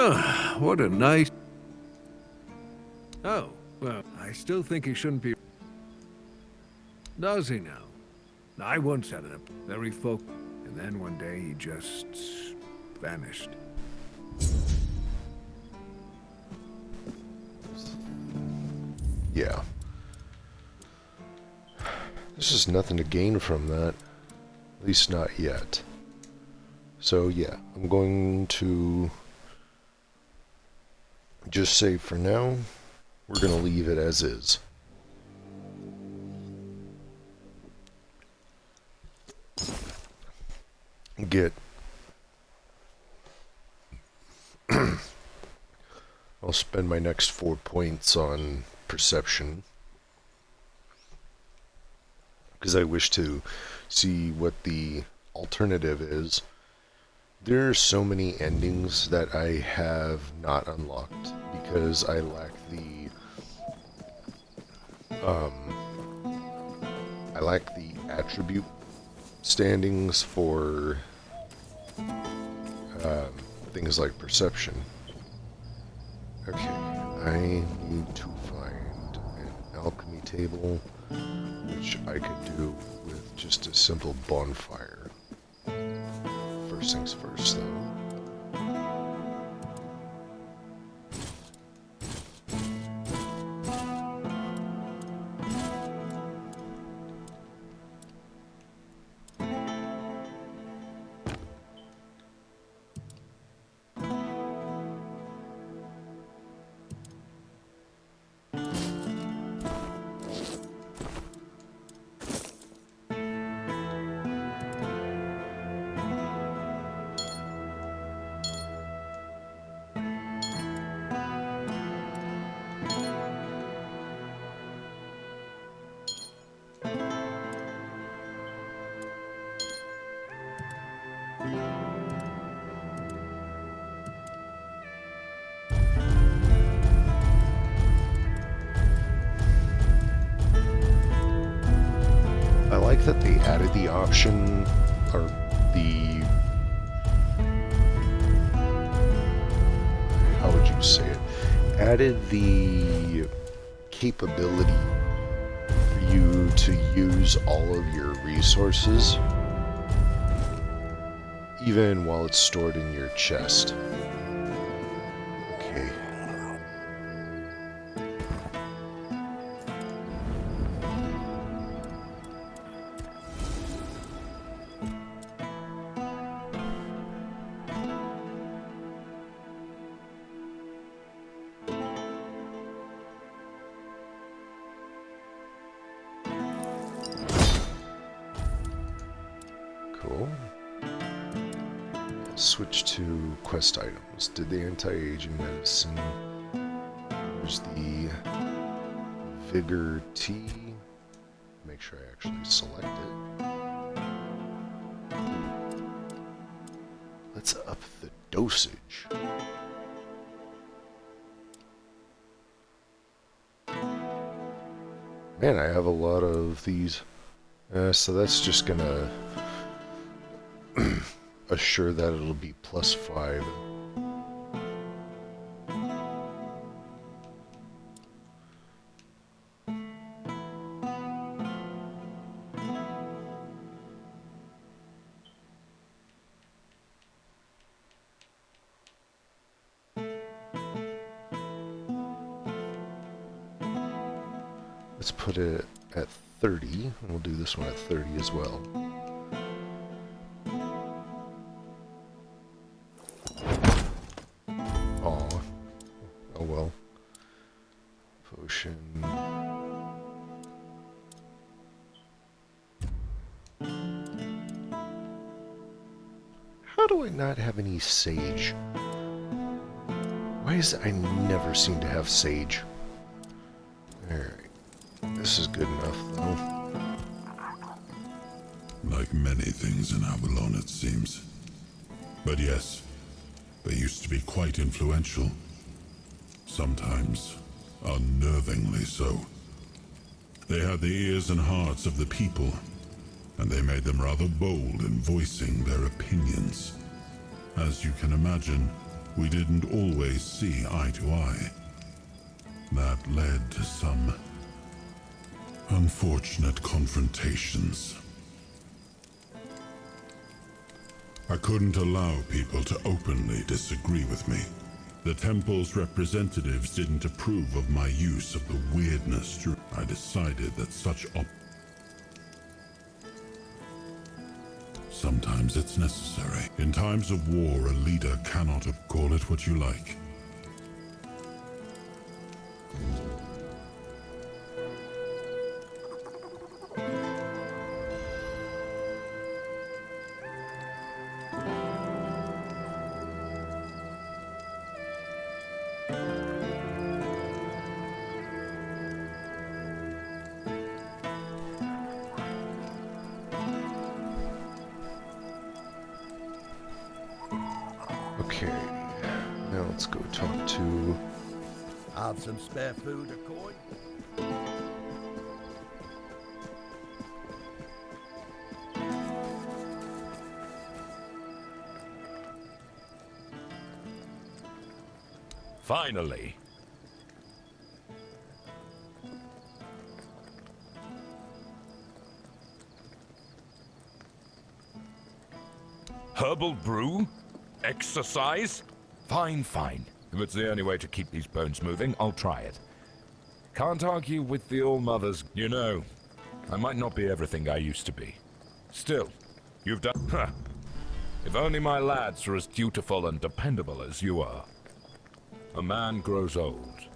Ah, what a nice... Oh, well, I still think he shouldn't be... Does he now? I once had a very folk... And then one day he just... vanished. Yeah. There's just nothing to gain from that. At least not yet. So yeah, I'm going to just say for now, we're going to leave it as is. Get... I'll spend my next 4 points on perception, because I wish to see what the alternative is. There are so many endings that I have not unlocked because I lack the attribute standings for things like perception. Okay, I need to find an alchemy table, which I could do with just a simple bonfire. First things first, though. I like that they added the option, or the... how would you say it? Added the capability for you to use all of your resources, even while it's stored in your chest. Okay. Cool. Switch to quest items. Did the anti-aging medicine. There's the Vigor Tea. Make sure I actually select it. Let's up the dosage. Man, I have a lot of these. So that's just gonna assure that it'll be +5. Let's put it at 30, and we'll do this one at 30 as well. Aw. Oh well. Potion. How do I not have any sage? Why is it I never seem to have sage? Alright. This is good enough, though. Like many things in Avalon, it seems. But yes, they used to be quite influential. Sometimes unnervingly so. They had the ears and hearts of the people, and they made them rather bold in voicing their opinions. As you can imagine, We didn't always see eye to eye. That led to some unfortunate confrontations. I couldn't allow people to openly disagree with me. The temple's representatives didn't approve of my use of the weirdness. I decided that sometimes it's necessary. In times of war, a leader cannot call it what you like. Okay, now let's go talk to... Have some spare food, a coin? Finally. Herbal brew? Exercise? Fine, fine. If it's the only way to keep these bones moving, I'll try it. Can't argue with the All-Mothers. You know, I might not be everything I used to be. Still, you've done... Huh. If only my lads are as dutiful and dependable as you are. A man grows old,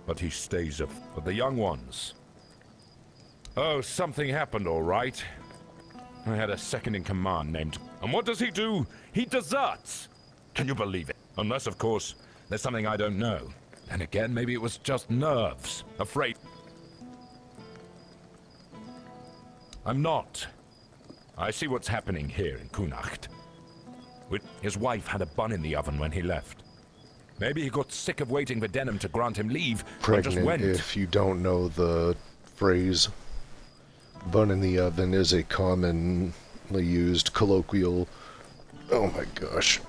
but he stays But the young ones... Oh, something happened, all right. I had a second-in-command named... And what does he do? He deserts! Can you believe it? Unless, of course, there's something I don't know. And again, maybe it was just nerves. Afraid... I'm not. I see what's happening here in Kunacht. His wife had a bun in the oven when he left. Maybe he got sick of waiting for Denham to grant him leave and just Pregnant, went. if you don't know the phrase. Bun in the oven is a commonly used colloquial... Oh my gosh.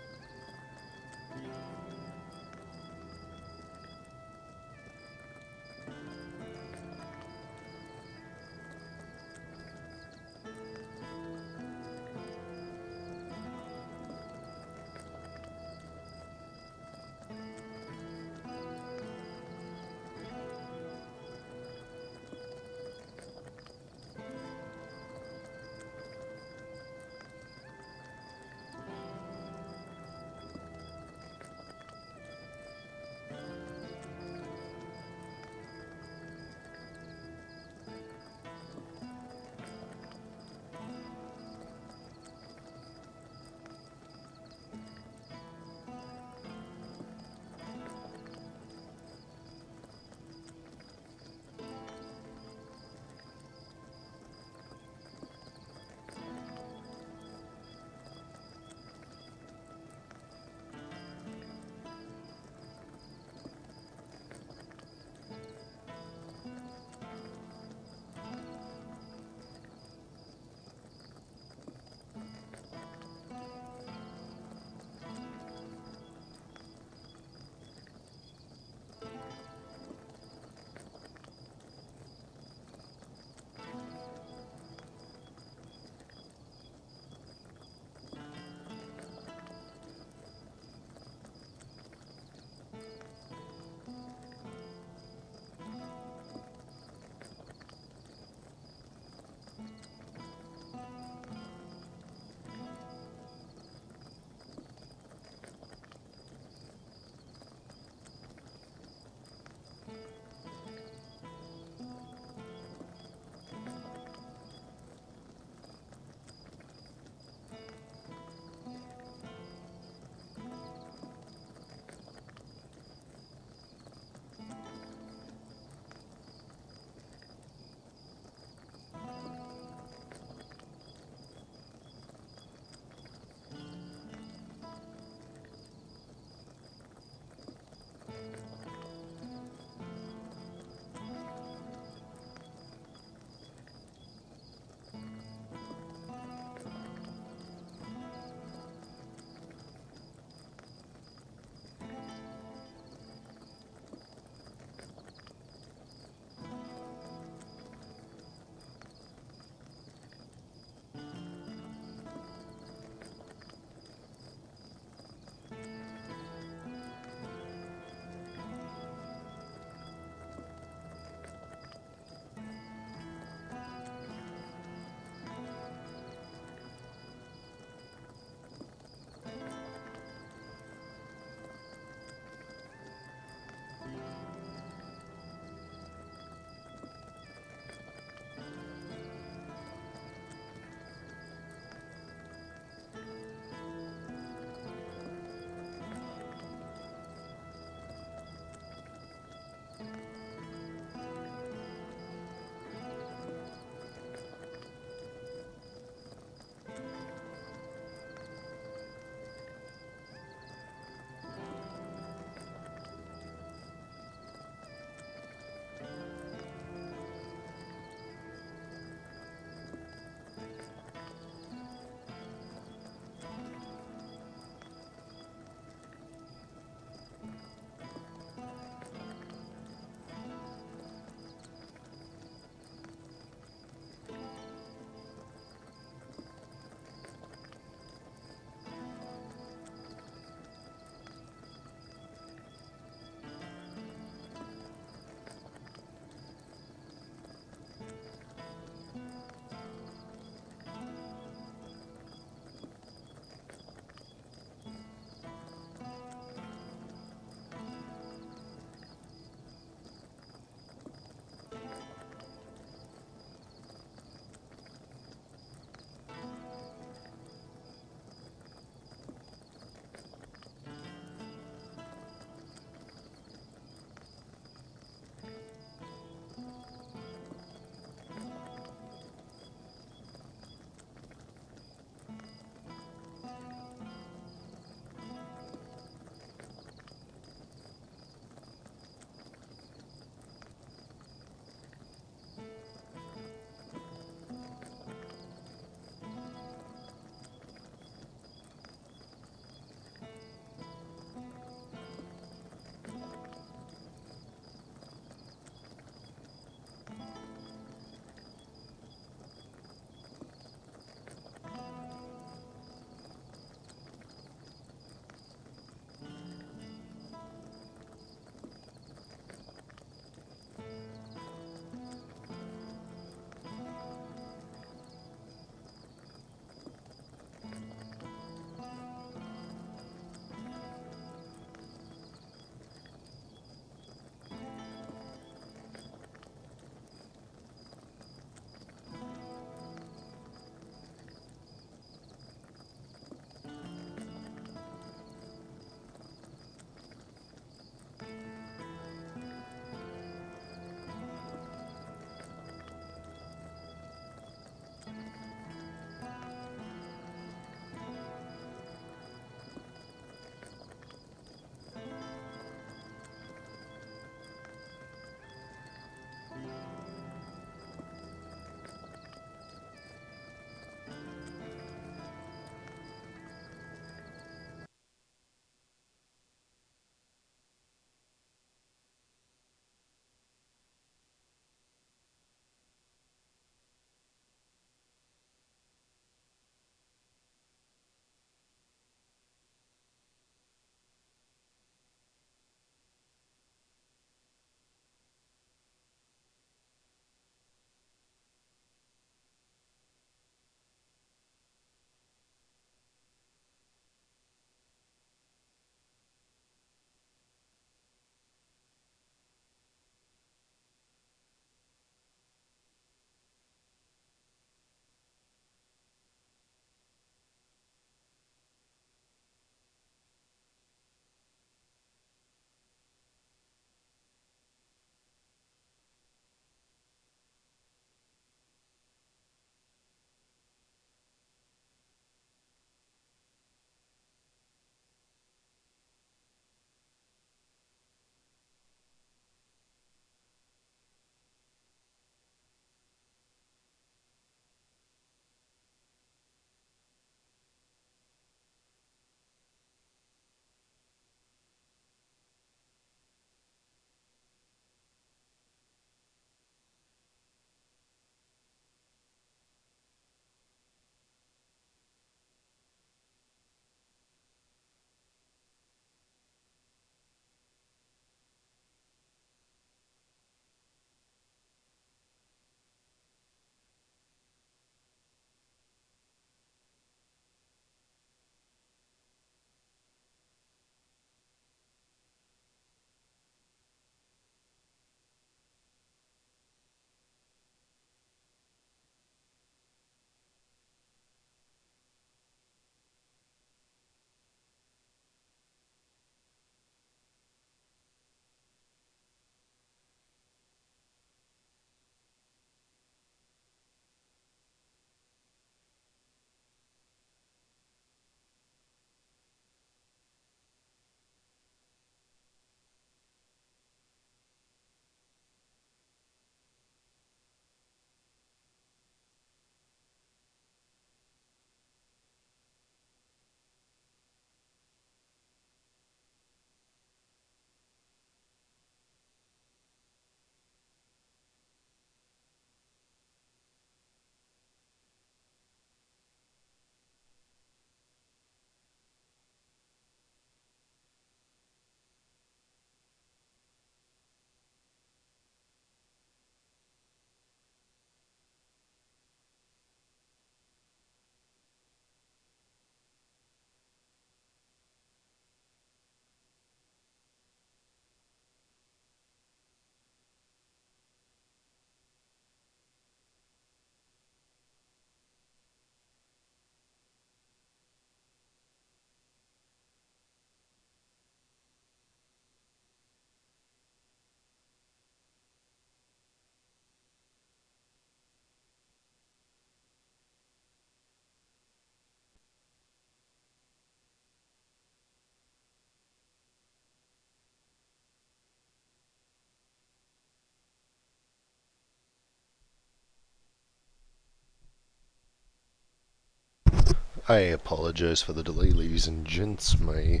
I apologize for the delay, ladies and gents. My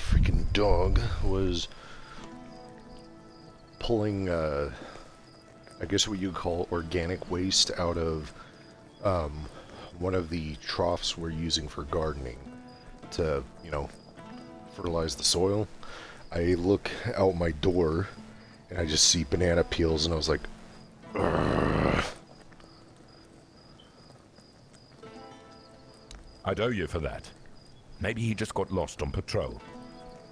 freaking dog was pulling, I guess what you call organic waste out of one of the troughs we're using for gardening to, you know, fertilize the soil. I look out my door and I just see banana peels and I was like, ugh. I'd owe you for that. Maybe he just got lost on patrol.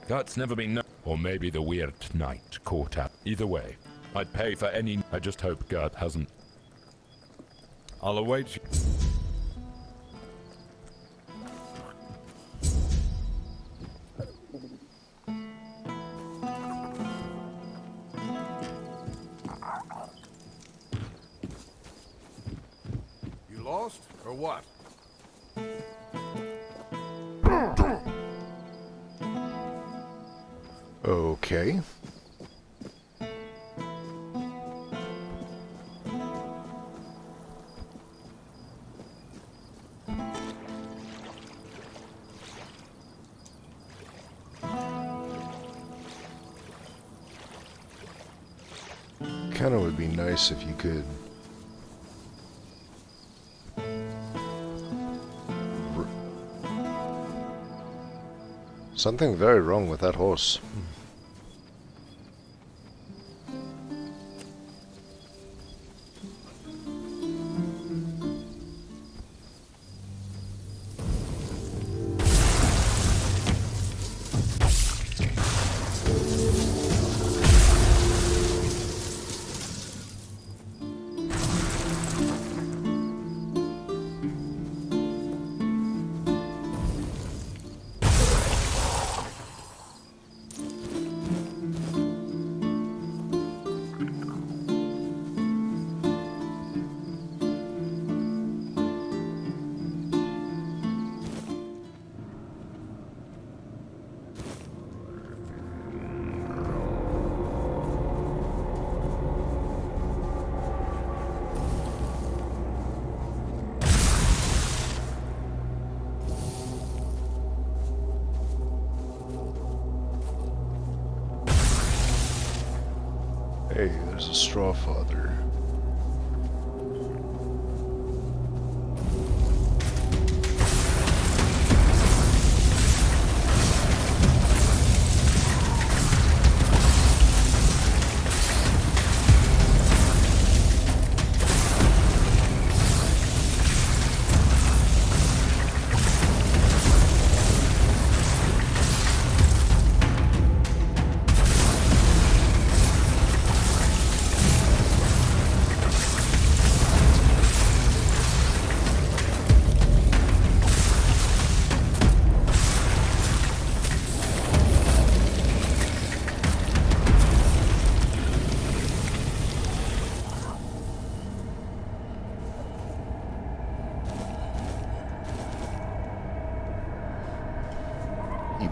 That's never been known. Or maybe the Wyrd knight caught up. Either way, I'd pay for any... I just hope Gert hasn't... I'll await you. You lost, or what? Okay. Kinda would be nice if you could something very wrong with that horse. Hey, there's a straw father.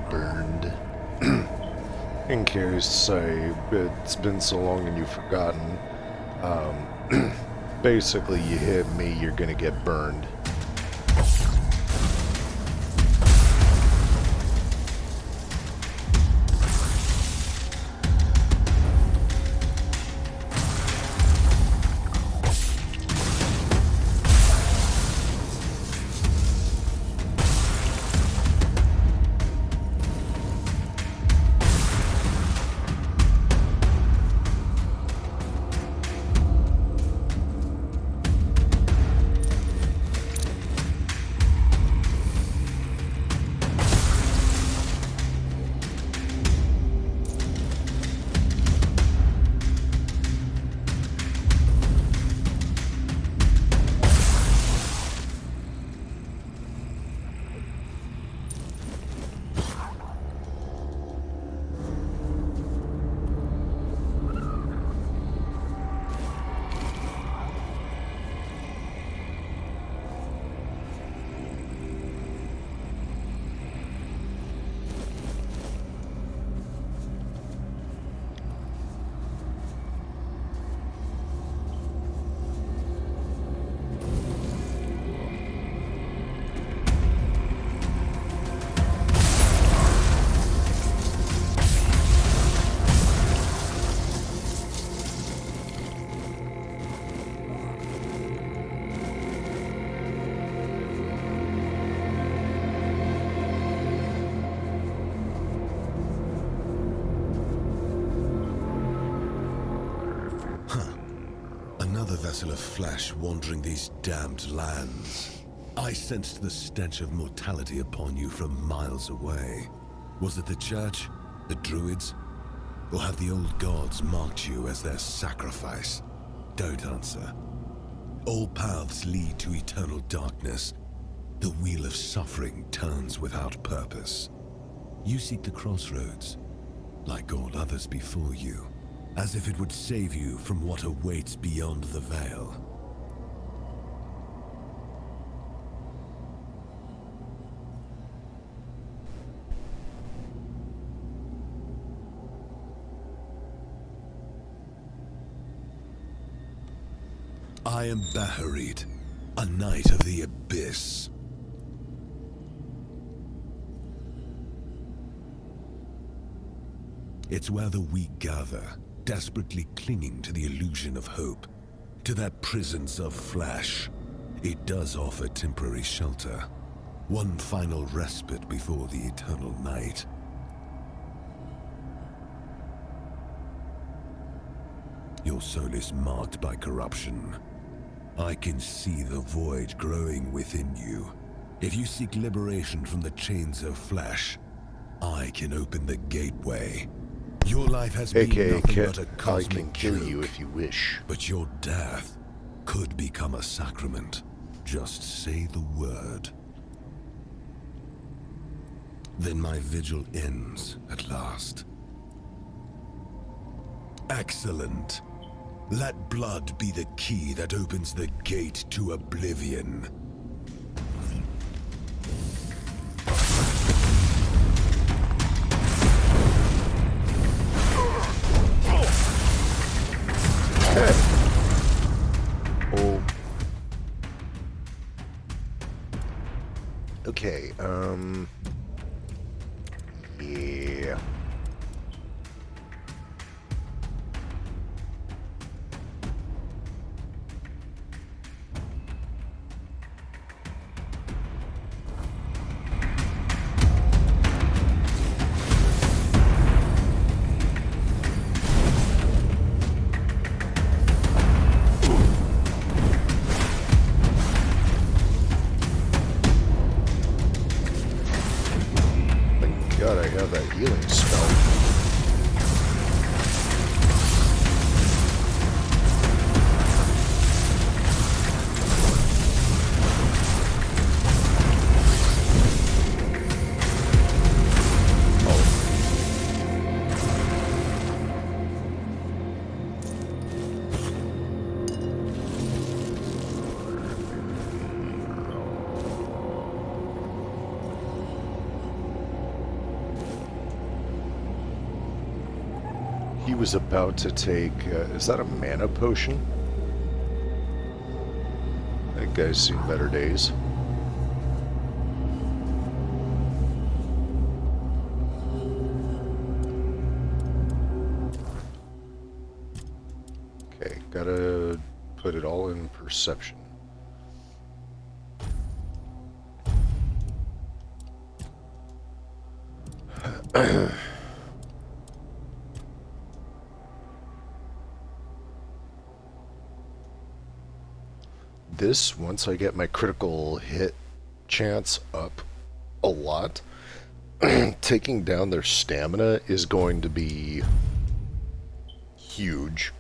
Burned. In case it's been so long and you've forgotten, basically you hit me, you're gonna get burned. morsel of flesh wandering these damned lands. I sensed the stench of mortality upon you from miles away. Was it the church? The druids? Or have the old gods marked you as their sacrifice? Don't answer. All paths lead to eternal darkness. The wheel of suffering turns without purpose. You seek the crossroads, like all others before you, as if it would save you from what awaits beyond the veil. I am Baharit, a knight of the Abyss. It's where the weak gather, desperately clinging to the illusion of hope, to their prisons of flesh. It does offer temporary shelter, one final respite before the eternal night. Your soul is marked by corruption. I can see the void growing within you. If you seek liberation from the chains of flesh, I can open the gateway. Your life has been nothing but a cosmic I can kill joke, you if you wish. but your death could become a sacrament. Just say the word. Then my vigil ends at last. Excellent. Let blood be the key that opens the gate to oblivion. Oh. Okay, yeah. God, I have that healing spell. He was about to take, is that a mana potion? That guy's seen better days. Okay, gotta put it all in perception. This, once I get my critical hit chance up a lot, taking down their stamina is going to be huge.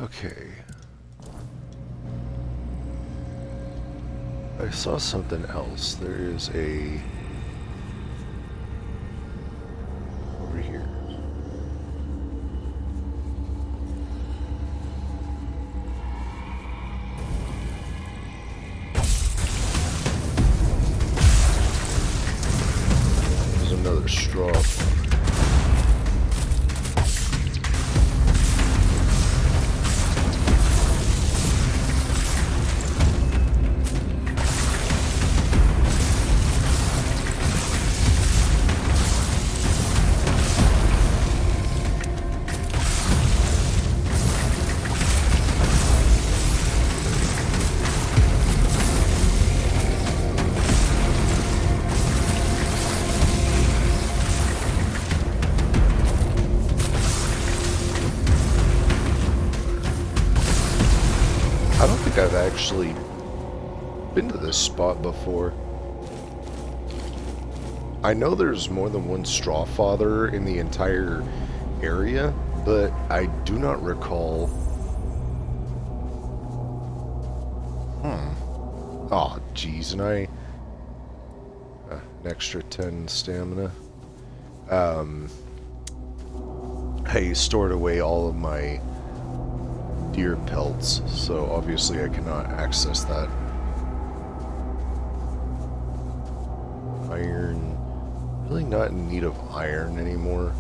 Okay. I saw something else. There is a... over here. There's another straw. I don't think I've actually been to this spot before. I know there's more than one Straw Father in the entire area, but I do not recall. Oh, geez, and I... an extra 10 stamina. I stored away all of my deer pelts, so obviously I cannot access that. Iron. Really not in need of iron anymore.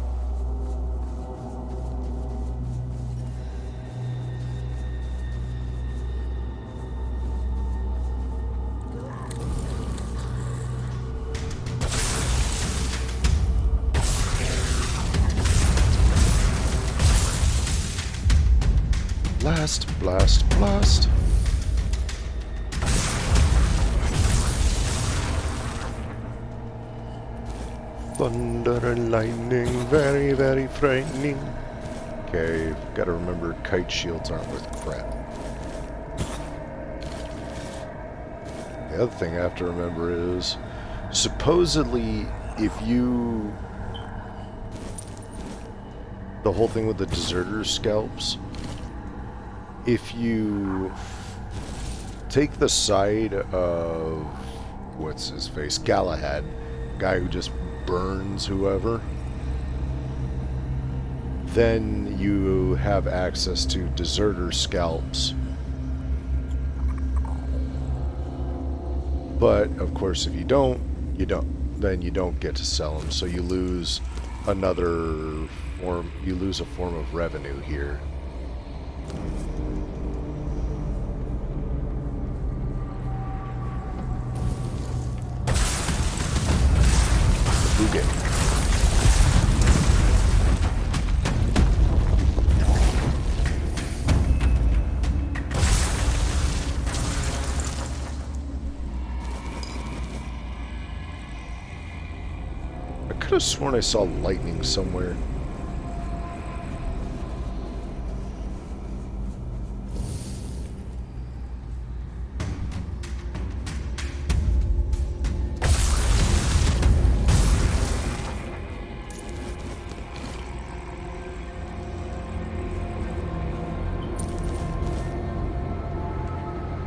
Blast, blast, blast. Thunder and lightning, very, very frightening. Okay, gotta remember kite shields aren't worth crap. The other thing I have to remember is, supposedly, if you... the whole thing with the deserter scalps, if you take the side of, what's his face, Galahad, guy who just burns whoever, then you have access to deserter scalps. But, of course, if you don't, then you don't get to sell them, so you lose another form, you lose a form of revenue here. Boogie. I could have sworn I saw lightning somewhere.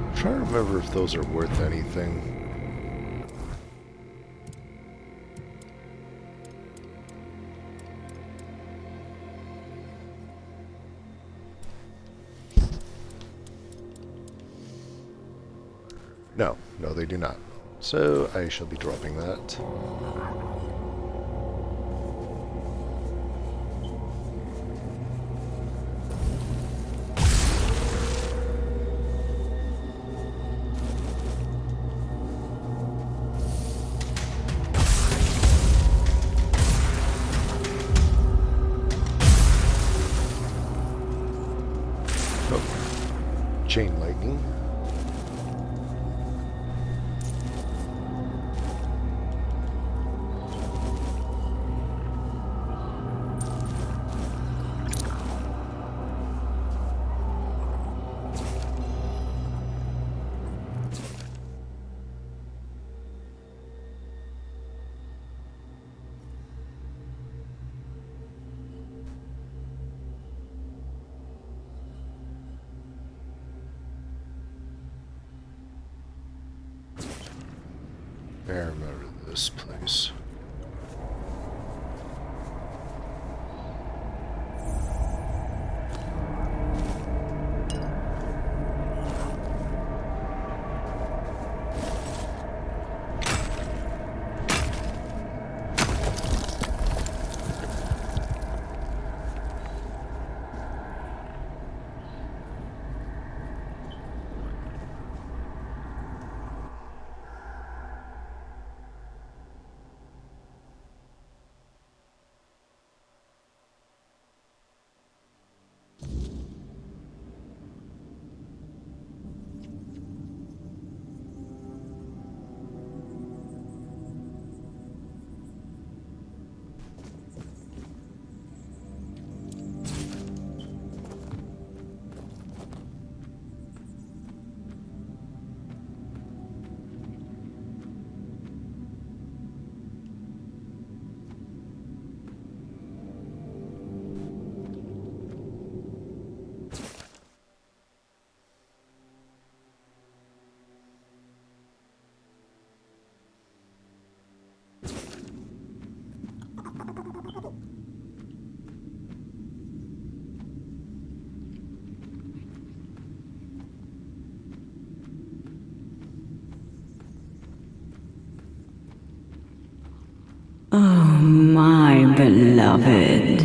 I'm trying to remember if those are worth anything. No, they do not. So I shall be dropping that. Oh, chain lightning. I remember this place. Oh, my beloved.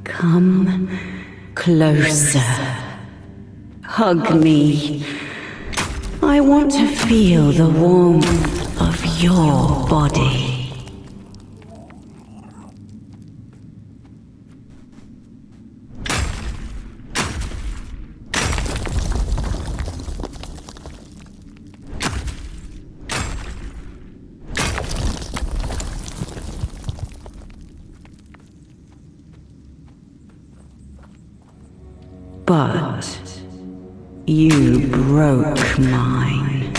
Come closer. Hug me. I want to feel the warmth of your body. But you broke mine.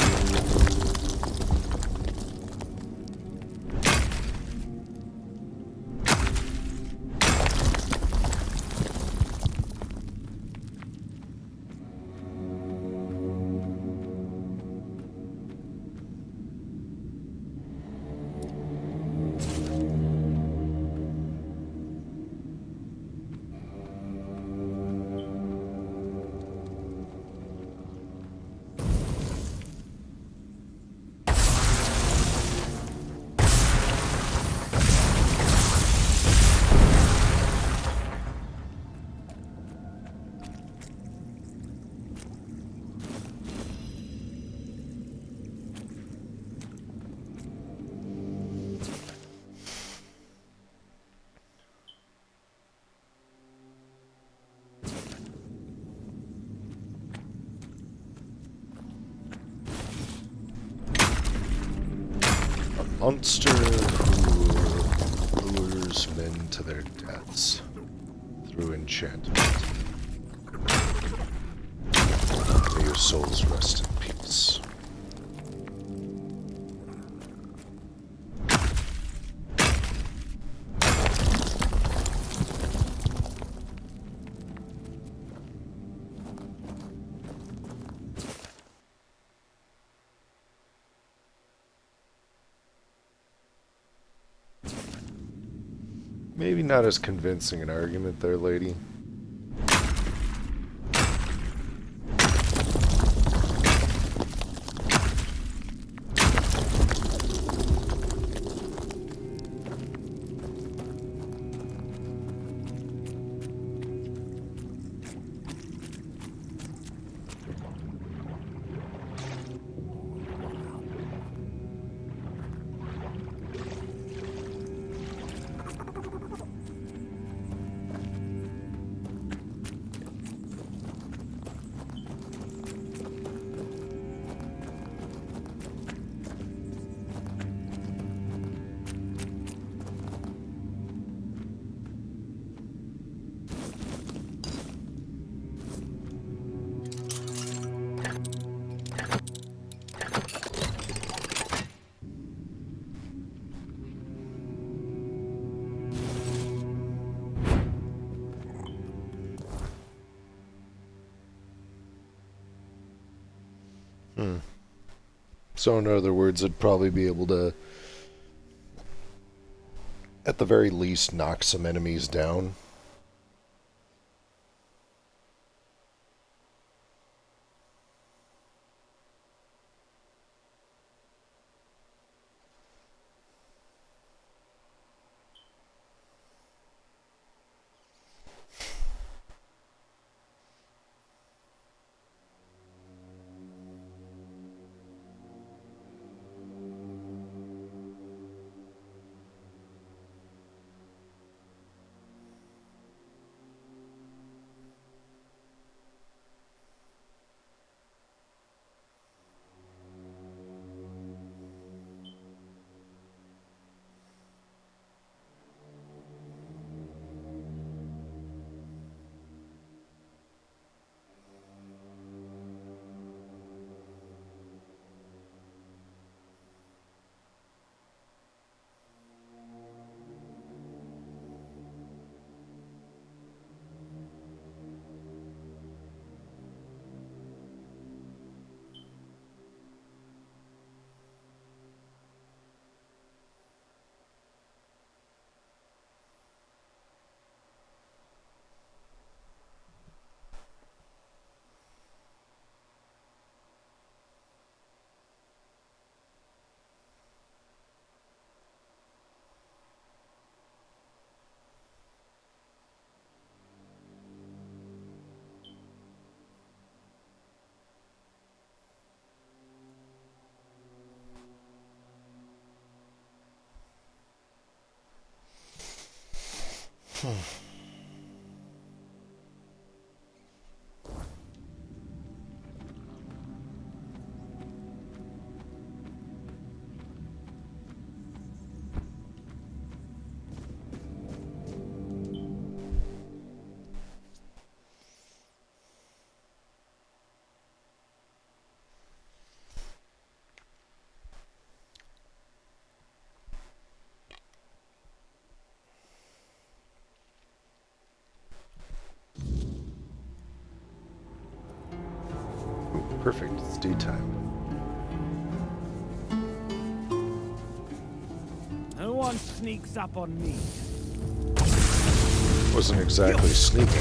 Monster who lures men to their deaths through enchantment. May your souls rest in peace. Maybe not as convincing an argument there, lady. So in other words, I'd probably be able to, at the very least, knock some enemies down. Perfect, it's daytime. No one sneaks up on me. Wasn't exactly sneaky.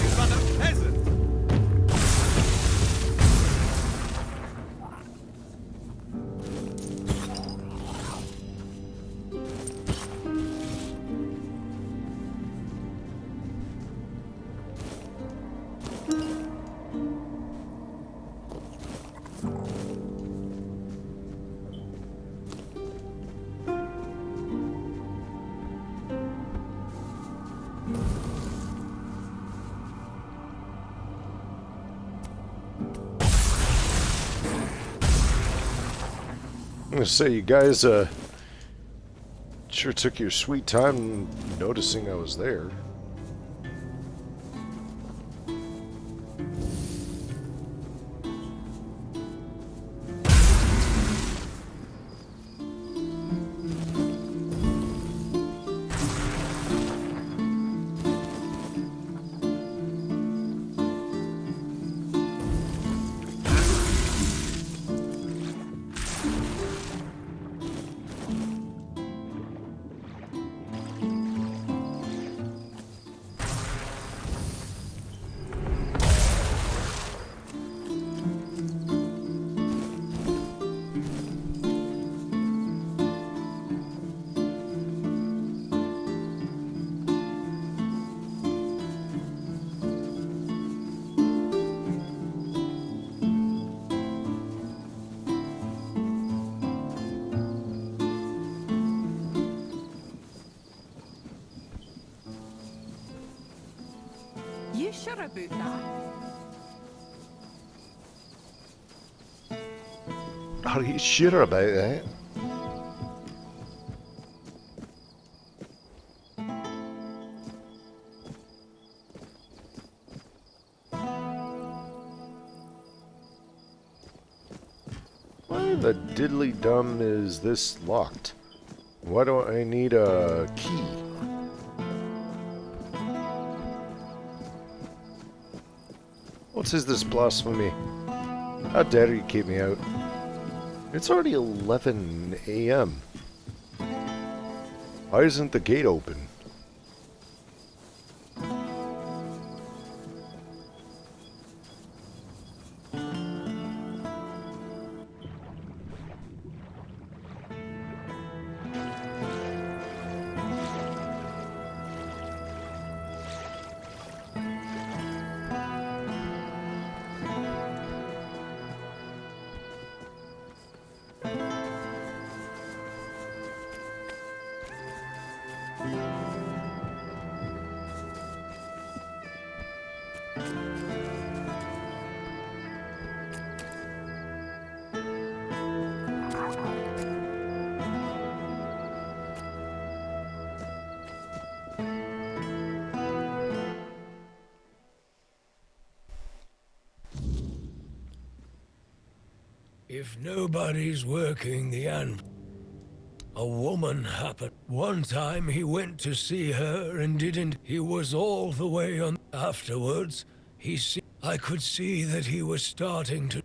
I'm gonna say, you guys sure took your sweet time noticing I was there. You sure about that? Are you sure about that? Why the diddly dum is this locked? Why do I need a key? What is this blasphemy? How dare you keep me out? It's already 11 a.m. Why isn't the gate open? If nobody's working the anvil, a woman happened. One time he went to see her and didn't. He was all the way on. Afterwards, I could see that he was starting to.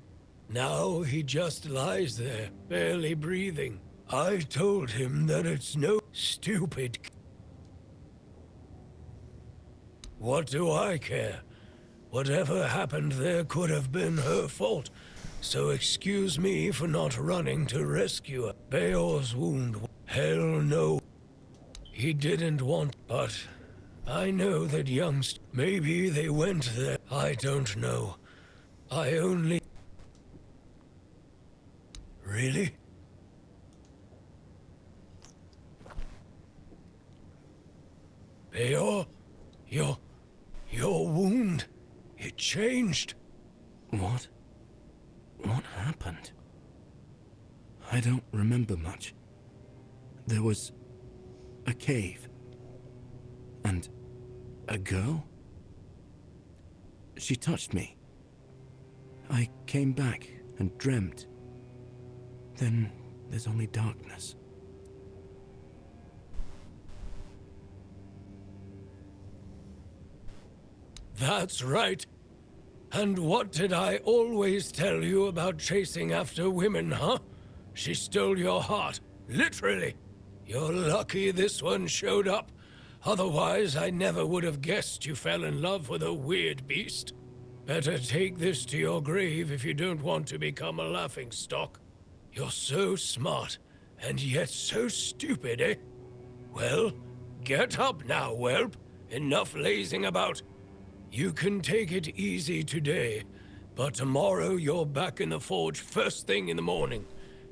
Now he just lies there, barely breathing. I told him that it's no stupid. What do I care? Whatever happened there could have been her fault. So excuse me for not running to rescue her. Beor's wound. Hell no. He didn't want, but I know that maybe they went there. I don't know. I only... Really? Beor? Your wound, it changed. What? What happened? I don't remember much. There was a cave. And a girl? She touched me. I came back and dreamt. Then there's only darkness. That's right. And what did I always tell you about chasing after women, huh? She stole your heart, literally. You're lucky this one showed up. Otherwise, I never would have guessed you fell in love with a weird beast. Better take this to your grave if you don't want to become a laughingstock. You're so smart, and yet so stupid, eh? Well, get up now, whelp. Enough lazing about. You can take it easy today, but tomorrow you're back in the forge first thing in the morning.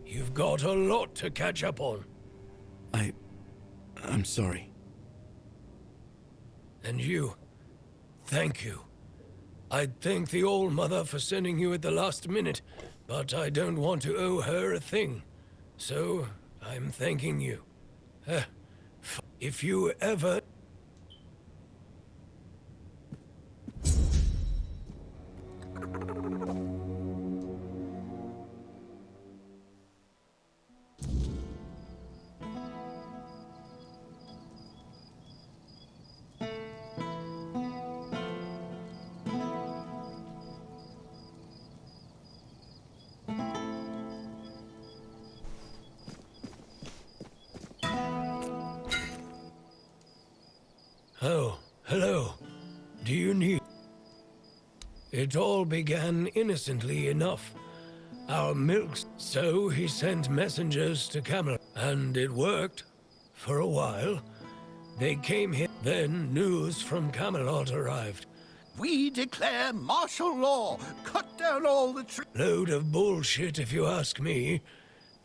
You've got a lot to catch up on. I'm sorry. And you, thank you. I'd thank the All-Mother for sending you at the last minute, but I don't want to owe her a thing. So, I'm thanking you. If you ever... Oh, hello. Do you need... It all began innocently enough. Our milks... So he sent messengers to Camelot, and it worked. For a while. They came here. Then news from Camelot arrived. We declare martial law. Cut down all the trees. Load of bullshit, if you ask me.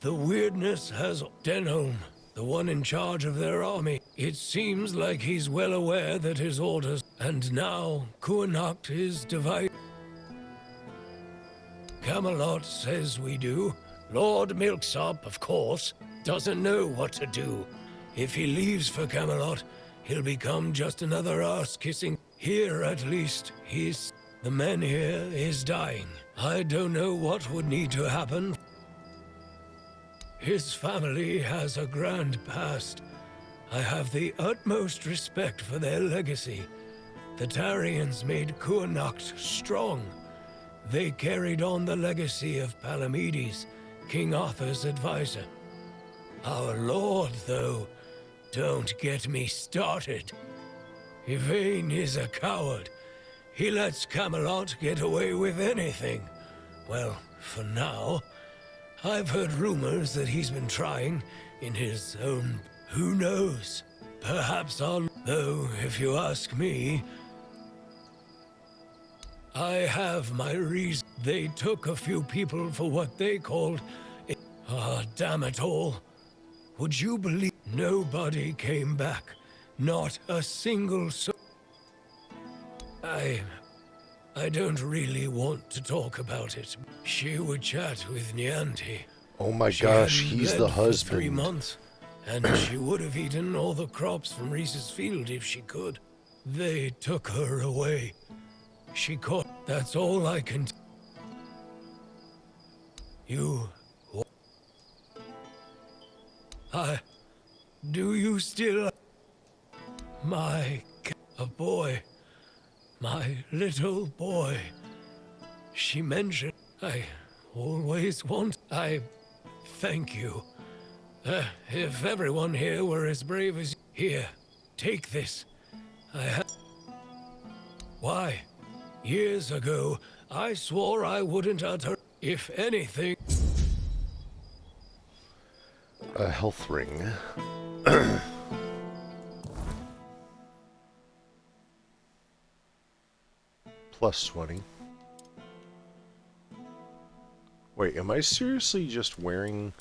The weirdness has... Denholm, the one in charge of their army. It seems like he's well aware that his orders... And now, Kuanacht is divided. Camelot says we do. Lord Milksop, of course, doesn't know what to do. If he leaves for Camelot, he'll become just another arse-kissing. Here, at least, he's... The man here is dying. I don't know what would need to happen. His family has a grand past. I have the utmost respect for their legacy. The Tarians made Kuanacht strong. They carried on the legacy of Palamedes, King Arthur's advisor. Our lord, though, don't get me started. Yvain is a coward. He lets Camelot get away with anything. Well, for now. I've heard rumors that he's been trying in his own... Who knows? Perhaps I'll... Though, if you ask me, I have my reason. They took a few people for what they called... damn it all. Would you believe nobody came back? Not a single soul. I don't really want to talk about it. She would chat with Nianti. Oh my She gosh, hadn't he's bled the for 3 husband. months, and she would have eaten all the crops from Reese's field if she could. They took her away. She caught... That's all I can... You... Do you still... A boy. My little boy. She mentioned... I always want... Thank you. If everyone here were as brave as... Here, take this. Why? Years ago, I swore I wouldn't utter... If anything... A health ring. Plus 20. Wait, am I seriously just wearing...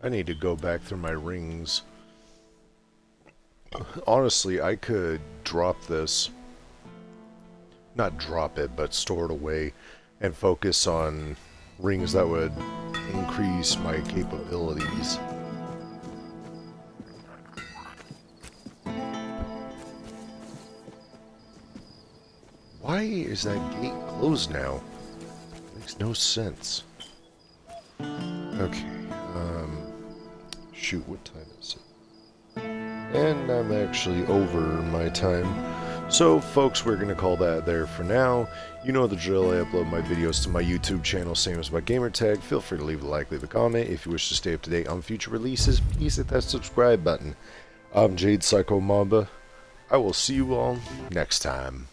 I need to go back through my rings. Honestly, I could drop this. Not drop it, but store it away and focus on rings that would increase my capabilities. Why is that gate closed now? Makes no sense. Okay, shoot, what time is it? And I'm actually over my time. So, folks, we're going to call that there for now. You know the drill. I upload my videos to my YouTube channel, same as my gamertag. Feel free to leave a like, leave a comment. If you wish to stay up to date on future releases, please hit that subscribe button. I'm Jade Psycho Mamba. I will see you all next time.